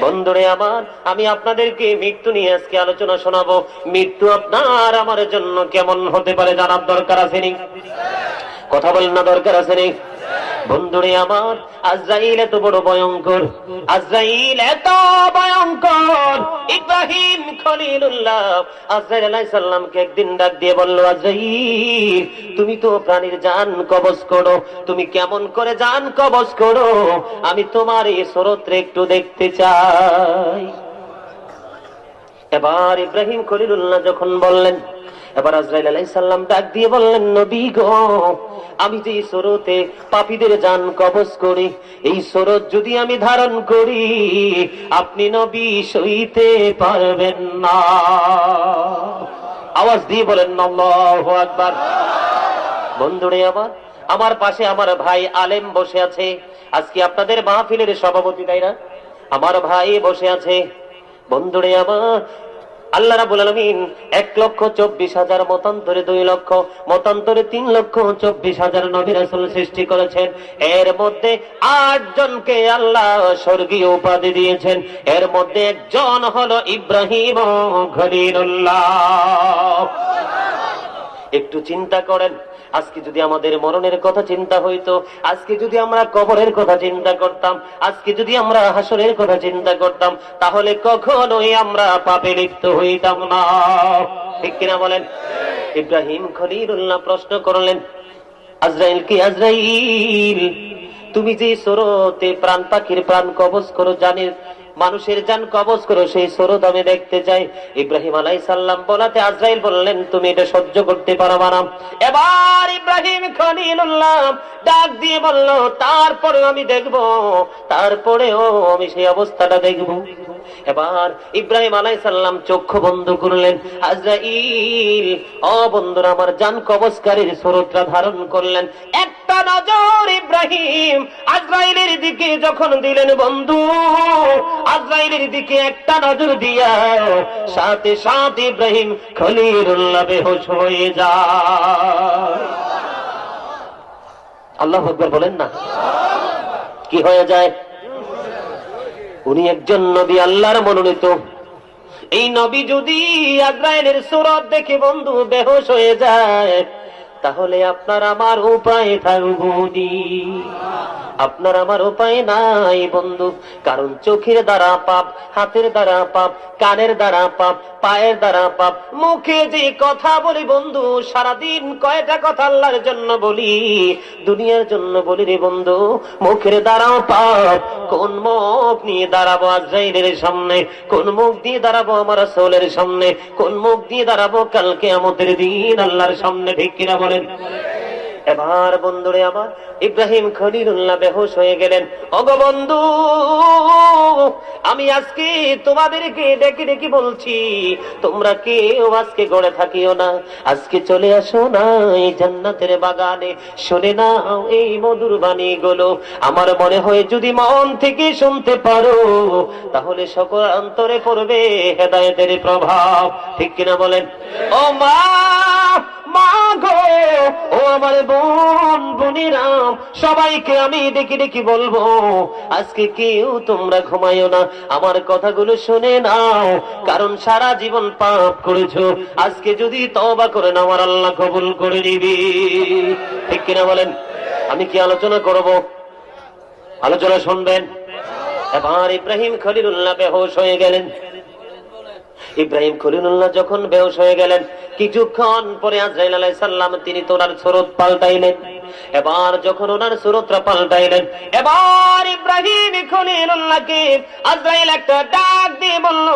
বন্ধুরে আমার, আমি আপনাদেরকে মৃত্যু নিয়ে আজকে আলোচনা শোনাবো। মৃত্যু আপনার আমার জন্য কেমন হতে পারে জানার দরকার আছে নি? কথা বলেন না, দরকার আছে নি? বন্ধুরে আমার, আজরাইল এত বড় ভয়ঙ্কর, আজরাইল এত ভয়ঙ্কর। ইব্রাহিম খলিলুল্লাহ আজরাইল আলাইহিস সালামকে একদিন ডাক দিয়ে বলল, আজরাইল তুমি তো প্রাণীর জান কবজ করো, তুমি কেমন করে জান কবজ করো, আমি তোমার এই সুরতে একটু দেখতে চাই। এবার ইব্রাহিম খলিলুল্লাহ যখন বললেন, এবার আজরাইল আলাইহিস সালাম ডাক দিয়ে বললেন, নবী গো, আমি যে সুরতে পাপীদের জান কবজ করি, এই সুরত যদি আমি ধারণ করি, আপনি নবী সইতে পারবেন না। আওয়াজ দিয়ে বলেন আল্লাহু আকবার। বন্ধুরে আমার পাশে আমার ভাই আলেম বসে আছে, আজকে আপনাদের মাহফিলের সভাপতি, তাই না? আমার ভাই বসে আছে। বন্ধুরে আমার, আল্লাহ রাব্বুল আলামিন 1,24,000 মতান্তরে 2 লক্ষ, মতান্তরে 3,24,000 নবী রাসূল সৃষ্টি করেছেন। এর মধ্যে 8 জনকে আল্লাহ স্বর্গীয় উপাধি দিয়েছেন। এর মধ্যে একজন হলো ইব্রাহিম খলিলুল্লাহ। একটু চিন্তা করেন, আজকে যদি আমাদের মরণের কথা চিন্তা হইতো, আজকে যদি আমরা কবরের কথা চিন্তা করতাম, আজকে যদি আমরা হাসরের কথা চিন্তা করতাম, তাহলে কখনোই আমরা পাপে লিপ্ত হইতাম না। ঠিক কিনা বলেন? ইব্রাহিম খলিলুল্লাহ প্রশ্ন করলেন আজরাইল কি, আজরাইল তুমি যে সুরতে প্রাণ পাখির প্রাণ কবজ করো, জানির মানুষের জান কবজ করো, সেই সুরত আমি দেখতে চাই। ইব্রাহিম আলাইহিস সালাম বলাতে আজরাইল বললেন, তুমি এটা সহ্য করতে পারবা না। এবার ইব্রাহিম খলিলুল্লাহ ডাক দিয়ে বলল, তারপরেও আমি দেখব, তারপরেও আমি সেই অবস্থাটা দেখব। এবার ইব্রাহিম আলাইহিস সালাম চক্ষু বন্ধ করলেন। আজরাইল ও বন্ধুরা আমার, জান কবজকারীর সুরতটা ধারণ করলেন। একটা নজর ইব্রাহিম আজরাইলের দিকে যখন দিলেন, বন্ধু আজরাইলের দিকে একটা নজর দিয়া সাথে সাথে ইব্রাহিম খলিলুল্লাহ বেহুশ হয়ে যায়। আল্লাহু আকবার বলেন না। কি হয়ে যায়? উনি একজন নবী, আল্লাহর মনোনীত। এই নবী যদি আজরাইলের সুরত দেখে বন্ধু বেহুশ হয়ে যায়, তাহলে আপনার আমার উপায় থাকবনি, আপনার আমার উপায় নাই বন্ধু। কারণ চোখের দ্বারা পাপ, হাতের দ্বারা পাপ, কানের দ্বারা পাপ, পায়ের দ্বারা পাপ, মুখে যে কথা বলি বন্ধু, সারাদিন কয়টা কথা আল্লাহর জন্য বলি, দুনিয়ার জন্য বলি রে বন্ধু, মুখের দ্বারাও পাপ। কোন মুখ নিয়ে দাঁড়াবো আজরাইলের সামনে, কোন মুখ দিয়ে দাঁড়াবো আমার রাসূলের সামনে, কোন মুখ দিয়ে দাঁড়াবো কাল কিয়ামতের দিন আল্লাহর সামনে? ঠিক কিনা বলেন? এবার বন্ধুরে আমার, ইব্রাহিম খলিলুল্লাহ বেহুশ হয়ে গেলেন। ওগো বন্ধু, আমি আজকে তোমাদেরকে ডেকে ডেকে বলছি, তোমরা কেউ আজকে গড়ে থাকিও না, আজকে চলে আসো না এই জান্নাতের বাগানে, শুনে নাও এই মধুর বাণীগুলো। আমার মনে হয় যদি মন থেকে শুনতে পারো, তাহলে সকল অন্তরে পড়বে হেদায়েতের প্রভাব। ঠিক কিনা বলেন? ও মা, মা গো, ও আমার বোন বোনেরাম, সবাইকে আমি ডেকে ডেকে বলবো, আজকে কেউ তোমরা ঘুমাইও না, আমার কথাগুলো শুনে নাও, কারণ সারা জীবন পাপ করেছো, আজকে যদি তওবা করে নাও আমার আল্লাহ কবুল করে নিবি। ঠিক কিনা বলেন? আমি কি আলোচনা করব? আলোচনা শুনবেন। এবার ইব্রাহিম খলিলুল্লাহ বেহুশ হয়ে গেলেন। ইব্রাহিম খলিলুল্লাহ যখন বেহুশ হয়ে গেলেন, কিছুক্ষণ পরে আজরাইল আলাইহিস সালাম তিনি তো ওনার সুরত পাল্টাইলেন। এবার যখন ওনার সুরতটা পাল্টাইলেন, এবার ইব্রাহিম খলিলুল্লাহকে আজরাইল একটা ডাক দিয়ে বলল,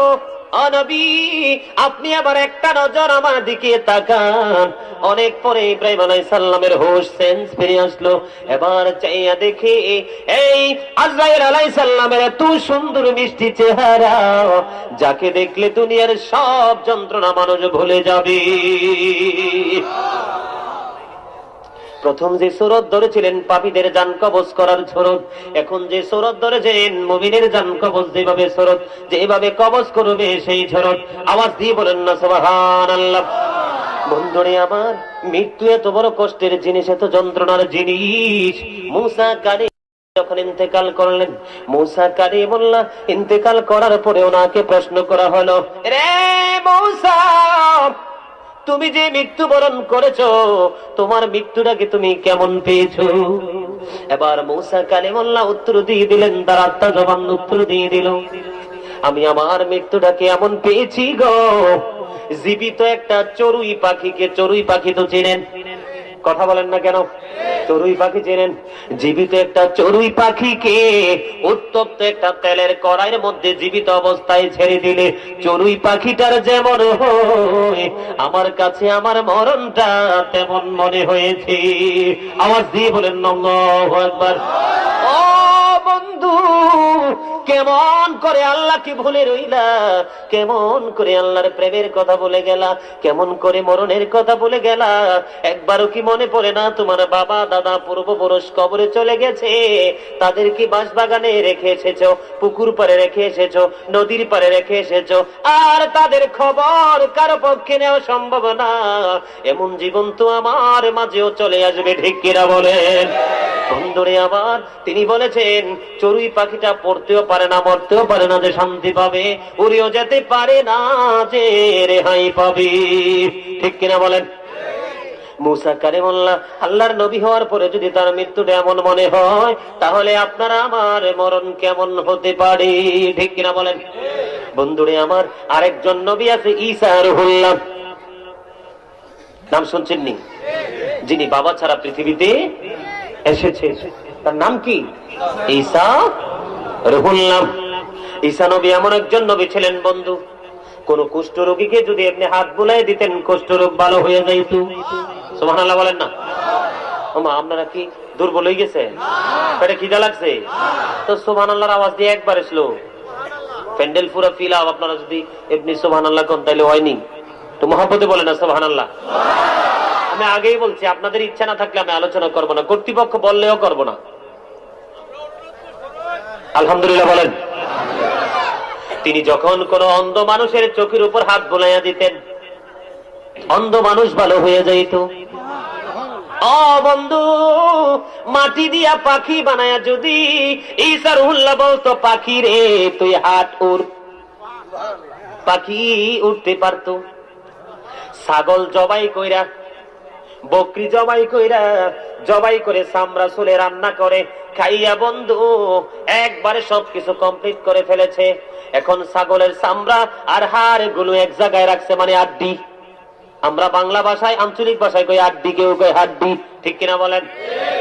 ও নবী, আপনি আবার একটা নজর আমার দিকে তাকান। অনেক পরে ইব্রাহিম আলাইহিস সালামের হোশ সেন্স ফিরে আসলো। এবার চাইয়া দেখে এই আজরাইল আলাইহিস সালামের এত সুন্দর মিষ্টি চেহারা, যাকে দেখলে দুনিয়ার সব যন্ত্রণা মানুষ ভুলে যাবে। প্রথম যে সুরত ধরেছিলেন পাপীদের জান কবজ করার সুরত, এখন যে সুরত ধরেছেন মুমিনের জান কবজ, যেভাবে সুরত যেভাবে কবজ করবে সেই সুরত। আওয়াজ দিয়ে বলেন না সুবহানাল্লাহ। বন্ধুরে আমার, মৃত্যু এত বড় কষ্টের জিনিস, এত যন্ত্রণার জিনিস। মুসা কালিম যখন ইন্তেকাল করলেন, মুসা কালিমুল্লাহ ইন্তেকাল করার পরে ওনাকে প্রশ্ন করা হলো, রে মুসা, তুমি যে মৃত্যুবরণ করেছো, তোমার মৃত্যুটাকে তুমি কেমন পেয়েছো? এবার মুসা কালিমুল্লাহ উত্তর দিয়ে দিলেন, তার আত্মা জবান উত্তর দিয়ে দিল, আমি আমার মৃত্যুটাকে এমন পেয়েছি গো, জীবিত একটা চড়ুই পাখিকে, চড়ুই পাখি তো চেনেন, কথা বলেন না কেন? চড়ুই পাখি চেনেন? জীবিত একটা চড়ুই পাখিকে উত্তপ্ত একটা তেলের কড়াইয়ের মধ্যে জীবিত অবস্থায় ছেড়ে দিলে চড়ুই পাখিটার যেমন হয়, আমার কাছে আমার মরণটা তেমন মনে হয়েছে। আওয়াজ দিয়ে বলেন আল্লাহু আকবার। ও বন্ধু, কেমন করে আল্লাহকে ভুলে রইলা, কেমন করে আল্লাহর প্রেমের কথা বলে গেলা, কেমন করে মরণের কথা বলে গেলা? একবারও কি মনে পড়ে না তোমার বাবা দাদা পূর্বপুরুষ কবরে চলে গেছে, তাদেরকে বাঁশবাগানে রেখে এসেছো, পুকুর পাড়ে রেখে এসেছো, নদীর পাড়ে রেখে এসেছো, আর তাদের খবর কারো পক্ষে নেওয়া সম্ভব না। এমন জীবন তো আমার মাঝেও চলে আসবে, ঠিক কিনা বলেন? বন্ধুরে আমার, তিনি বলেছেন চড়ুই পাখিটা পড়তেও পারে না, মরতেও পারে না যে শান্তি পাবে, উড়েও যেতে পারে না যে রেহাই পাবে, ঠিক কিনা বলেন? মুসা কালিমুল্লাহ আল্লাহর নবী হওয়ার পরে যদি তার মৃত্যুটা এমন মনে হয়, তাহলে আপনারা আমার মরণ কেমন হতে পারে, ঠিক কিনা বলেন? বন্ধুরে আমার, আরেকজন নবী আছে ঈসা রুহুল্লাহ, নাম শুনছেন নি? যিনি বাবা ছাড়া পৃথিবীতে এসেছে, তার নাম কি? ঈসা রুহুল্লাহ। ঈসা নবী এমন একজন নবী ছিলেন বন্ধু, কোন কুষ্ঠ রোগীকে যদি এমনি হাত বুলাই দিতেন, কুষ্ঠ রোগ ভালো হয়ে যাইত। সুবহানাল্লাহ বলেন না? আপনারা কি দুর্বল হয়ে গেছে? পেটে খিদা লাগছে? তো সুবহানাল্লাহর আওয়াজ দিয়ে একবার স্লো, প্যান্ডেল পুরো ফিল আপ। আপনারা যদি এমনি সুবহানাল্লাহ কোন তাইলে হয়নি, তো মহব্বতে বলেন না সুবহানাল্লাহ। আমি আগেই বলছি, আপনাদের ইচ্ছা না থাকলে আমি আলোচনা করব না, কর্তৃপক্ষ বললেও করব না। আলহামদুলিল্লাহ বলেন। তিনি যখন কোন অন্ধ মানুষের চোখের উপর হাত বুলাইয়া দিতেন, অন্ধ মানুষ ভালো হয়ে যাইত। ও বন্ধু, মাটি দিয়া পাখি বানায়া যদি ঈসা রুহুল্লাহ বলতো, পাখি রে তুই হাত উড়, পাখি উঠতে পারতো। ছাগল জবাই কইরা, বকরি জবাই কইরা, জবাই করে চামড়া চুলে রান্না করে খাইয়া বন্ধু একবারে সবকিছু কমপ্লিট করে ফেলেছে। এখন ছাগলের চামড়া আর হাড় গুলো এক জায়গায় রাখছে, মানে আড্ডি। আমরা বাংলা ভাষায়, আঞ্চলিক ভাষায় কই আড্ডি, কেউ কই হাড্ডি, ঠিক কিনা বলেন?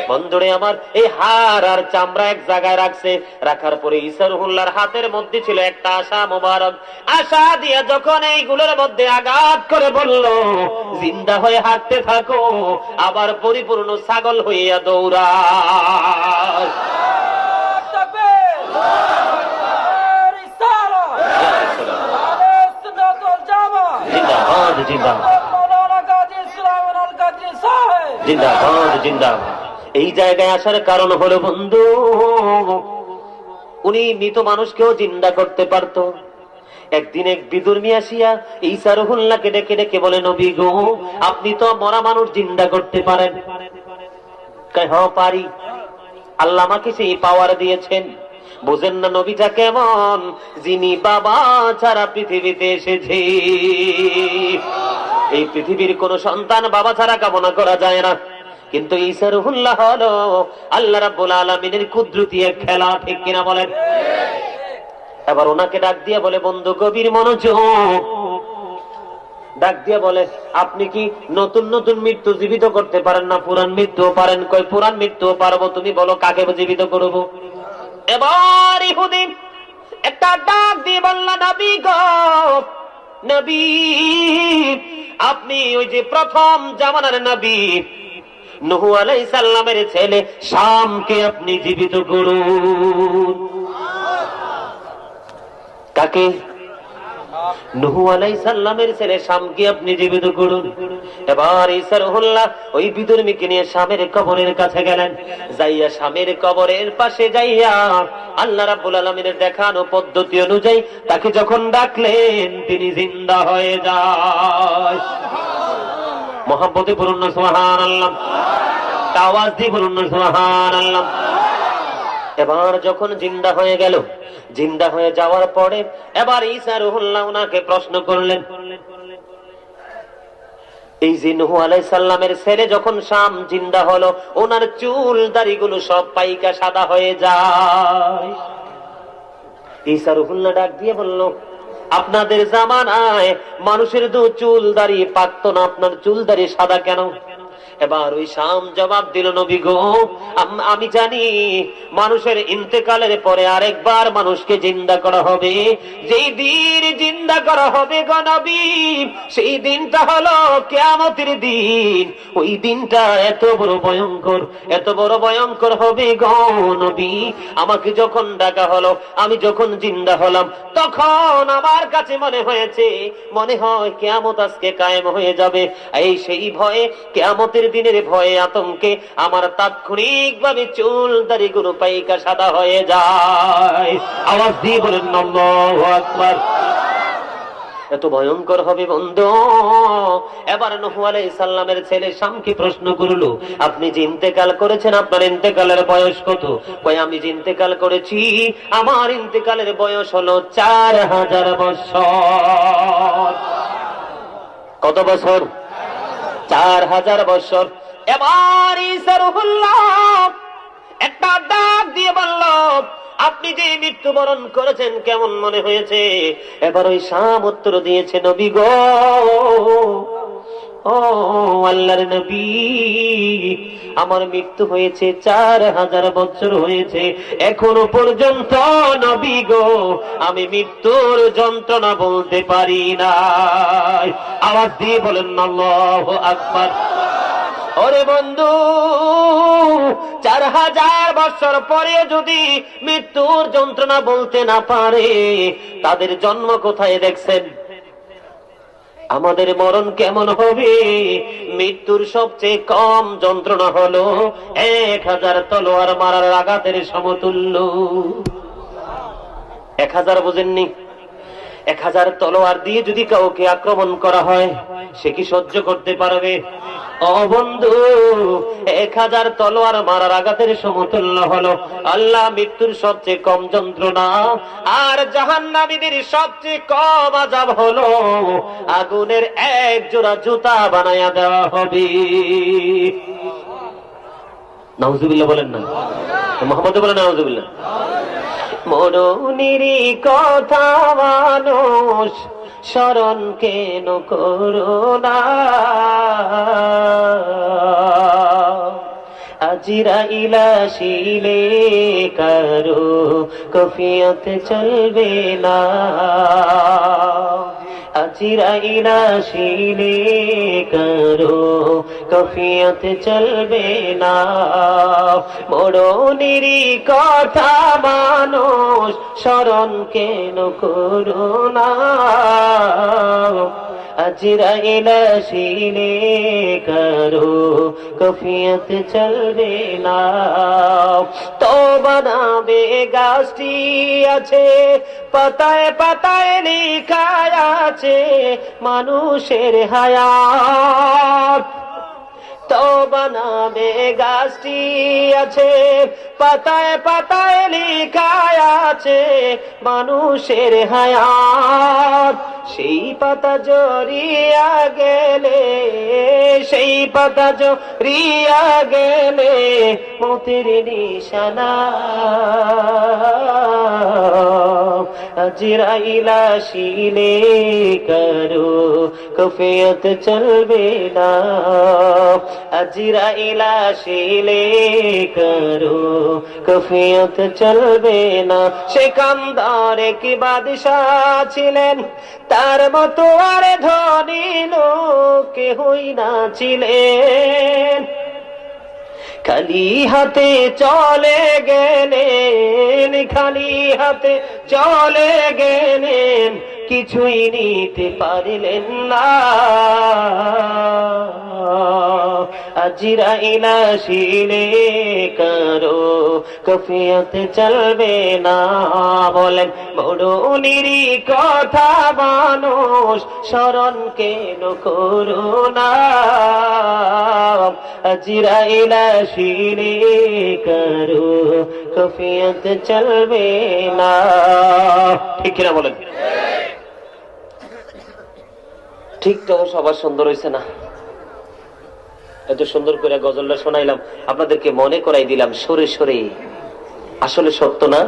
বন্ধুরে আমার, এই হাড় আর চামড়া এক জায়গায় রাখছে। রাখার পরে ঈসা রুহুল্লাহর হাতের মধ্যে ছিল একটা আশা মোবারক। আশা দিয়া যখন এইগুলোর মধ্যে আঘাত করে বলল, জিন্দা হয়ে হাঁটতে থাকো, আবার পরিপূর্ণ ছাগল হইয়া দৌড়া। জিন্দাবাদ জিন্দাবাদ জিন্দাবাদ জিন্দাবাদ। এই জায়গায় আসার কারণ হলো বন্ধু, উনি মৃত মানুষকেও জিন্দা করতে পারতো। একদিন এক বিদুর্মী আসিয়া ঈসা রুহুল্লাহকে ডেকে ডেকে বলে, নবী গো, আপনি তো মরা মানুষ জিন্দা করতে পারেন। কয়, হ্যাঁ পারি, আল্লাহ আমাকে সেই পাওয়ার দিয়েছেন। বুঝেন না নবীটা কেমন, যিনি বাবা ছাড়া পৃথিবীতে এসেছে। এই পৃথিবীর কোন সন্তান বাবা ছাড়া কামনা করা যায় না, কিন্তু ঈসা রুহুল্লাহ হলো আল্লাহ রাব্বুল আলামিনের কুদরতি এক খেলা, ঠিক কিনা বলেন? এবার ওনাকে ডাক দিয়া বলে, বন্ধু গভীর মনোযোগ, ডাক দিয়া বলে, আপনি কি নতুন নতুন মৃত্যু জীবিত করতে পারেন না পুরান মৃত্যু পারেন? কই, পুরান মৃত্যু পারবো। তুমি বলো কাকে জীবিত করব? এবার ইহুদি একটা ডাক দিয়ে বলল, নবী গো, নবী, আপনি ওই যে প্রথম জামানার নবী নূহ আলাইহিস সালামের ছেলে শামকে আপনি জীবিত করুন। কাকে? নূহ আলাইহিস সালামের ছেলে শামকে আপনি জীবিত করুন। এবার ঈসা রুহুল্লাহ ওই বিদুর্মীকে নিয়ে শামের কবরের কাছে গেলেন। যাইয়া শামের কবরের পাশে যাইয়া আল্লাহ রাব্বুল আলামিনের দেখানো পদ্ধতি অনুযায়ী তাকে যখন ডাকলেন, তিনি জিন্দা হয়ে যায়। মহব্বতে বলুন না সুবহানাল্লাহ, আওয়াজ দিয়ে বলুন না সুবহানাল্লাহ। এবার যখন জিন্দা হয়ে গেল, জিন্দা হয়ে যাওয়ার পরে এবার ঈসা রুহুল্লাহ ওনাকে প্রশ্ন করলেন, এই যে নূহ আলাইহিস সালামের ছেলে যখন শাম জিন্দা হলো, ওনার চুল দাড়িগুলো সব পাইকা সাদা হয়ে যায়। ঈসা রুহুল্লাহ ডাক দিয়ে বলল, আপনাদের জামানায় মানুষের চুল দাড়ি পাকতো না, আপনার চুল দাড়ি সাদা কেন? এবার ওই শাম জবাব দিল, নবী গো, আমি জানি মানুষের ইন্তেকালের পরে আরেকবার মানুষকে জিন্দা করা হবে। যেই দিন জিন্দা করা হবে গো নবী, সেই দিনটা হলো কিয়ামতের দিন। ওই দিনটা এত বড় ভয়ঙ্কর, এত বড় ভয়ঙ্কর হবে গো নবী। আমাকে যখন ডাকা হলো, আমি যখন জিন্দা হলাম, তখন আমার কাছে মনে হয়েছে, মনে হয় কিয়ামত আজকে কায়েম হয়ে যাবে। এই সেই ভয়ে, কিয়ামতের দিনের ভয়ে আতঙ্কে আমার তাৎক্ষণিক ভাবে চুল দাড়িগুলো পাইকা সাদা হয়ে যায়। আওয়াজ দিয়ে বলেন আল্লাহু আকবার। এত ভয়ঙ্কর হবে বন্ধু। এবার নূহ আলাইহিস সালামের ছেলে শামকে প্রশ্ন করলো, আপনি যে ইন্তেকাল করেছেন, আপনার ইন্তেকালের বয়স কত? কই, আমি যে ইন্তেকাল করেছি, আমার ইন্তেকালের বয়স হলো 4000 বছর। কত বছর? 4000 বছর। এবার ঈসা রুহুল্লাহ একটা ডাক দিয়ে বলল, আপনি যে মৃত্যুবরণ করেছেন কেমন মনে হয়েছে? এবার ওই শাম উত্তর দিয়েছে, নবী গো, ও আল্লাহর নবী, আমার মৃত্যু হয়েছে 4000 বছর হয়েছে, এখনো পর্যন্ত নবী গো আমি মৃত্যুর যন্ত্রণা বলতে পারি না। আওয়াজ দিয়ে বলেন আল্লাহু আকবার। ওরে বন্ধু, 4000 বছর পরে যদি মৃত্যুর যন্ত্রণা বলতে না পারে, তাদের জন্ম কোথায় দেখছেন? আমাদের মরণ কেমন হবে? মৃত্যুর সবচেয়ে কম যন্ত্রণা হলো 1000 তলোয়ার মারার আঘাতের সমতুল্য। 1000 বোঝেননি? 1000 তলোয়ার দিয়ে যদি কাউকে আক্রমণ করা হয়, সে কি সহ্য করতে পারবে? ও বন্ধু, 1000 তলোয়ার মারার আঘাতের সমতুল্য হলো আল্লাহ মৃত্যুর সবচেয়ে কম যন্ত্রণা। আর জাহান্নামীদের সবচেয়ে কম আযাব হলো আগুনের এক জোড়া জুতা বানায়া দেওয়া হবে। নাউজুবিল্লাহ বলেন না, মুহাম্মদ বলেন নাউজুবিল্লাহ। মরণেরই কথা মানুষ স্মরণ কেন করো না, আজরাইল আসিলে কারো কফিয়ত চলবে না, আজরাইল আসিলে কারো কফিয়ত চলবে না। মরণেরই কথা মানুষ স্মরণ কেন করো না, আজরাইল আসিলে কারো কফিয়ত চলবে না। তওবা নামে গাছটি আছে, পাতায় পাতায় লেখা আছে মানুষের হায়াত। তওবা নামে গাছটি আছে, পাতায় পাতায় লেখা আছে মানুষের হায়াত। সেই পাতা জড়িয়া গেলে, সেই পাতা জড়িয়া গেলে মতের নিশানা। আজরাইল আসিলে কারো কফিয়ত চলবে না। আজরাইল আসিলে কারো কফিয়ত চলবে না। সে কামদার কি বাদশাহ ছিলেন, তার মতো আর ধনী লোক কেহই না ছিলেন। খালি হাতে চলে গেলেন, খালি হাতে চলে গেলেন, কিছুই নিতে পারলেন না। আজরাইল আসিলে কারো কফিয়ত চলবে না। বলেন মরুনিরি কথা মানুষ স্মরণ কেন করো না। আজরাইল আসিলে কারো কফিয়ত চলবে না। ঠিক কিনা বলেন? ঠিক তো সবার সুন্দর হয়েছে না? এত সুন্দর করে গজলটা শোনাইলাম, আপনাদেরকে মনে করাই দিলাম সরে সরে। আসলে সত্য না?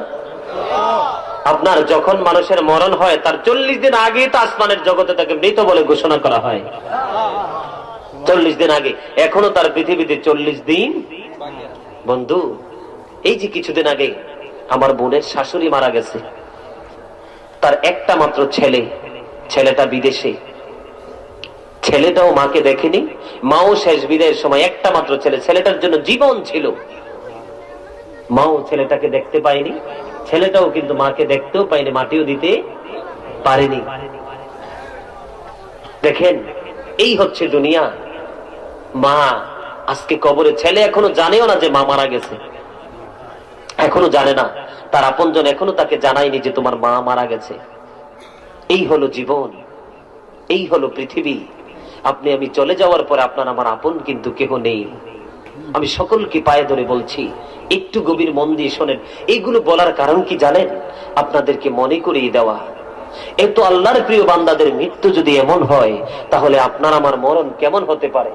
আপনার যখন মানুষের মরণ হয় তার 40 দিন আগেই তো আসমানের জগতে তাকে মৃত বলে ঘোষণা করা হয়। 40 দিন আগে, এখনো তার পৃথিবীতে 40 দিন। বন্ধু, এই যে কিছুদিন আগে আমার বোনের শাশুড়ি মারা গেছে, তার একটা মাত্র ছেলে, ছেলেটা বিদেশে। ছেলেটাও মাকে দেখেনি, মাও শেষ বিদায়ের সময় একটা মাত্র ছেলে, ছেলেটার জন্য জীবন ছিল। মাও ছেলেটাকে দেখতে পায়নি, ছেলেটাও কিন্তু মাকে দেখতেও পায়নি, মাটিও দিতে পারেনি। দেখেন, এই হচ্ছে দুনিয়া। মা আজকে কবরে, ছেলে এখনো জানেও না যে মা মারা গেছে, এখনো জানে না। তার আপনজন এখনো তাকে জানায়নি যে তোমার মা মারা গেছে। এই হলো জীবন, এই হলো পৃথিবী। আপনি আমি চলে যাওয়ার পরে আপনার আমার আপন কিন্তু কেহ নেই। আমি সকলকে পায়ে ধরে বলছি, একটু গভীর মন দিয়ে শোনেন। এইগুলো বলার কারণ কি জানেন? আপনাদেরকে মনে করিয়ে দেওয়া। এত আল্লাহর প্রিয় বান্দাদের মৃত্যু যদি এমন হয়, তাহলে আপনার আমার মরণ কেমন হতে পারে।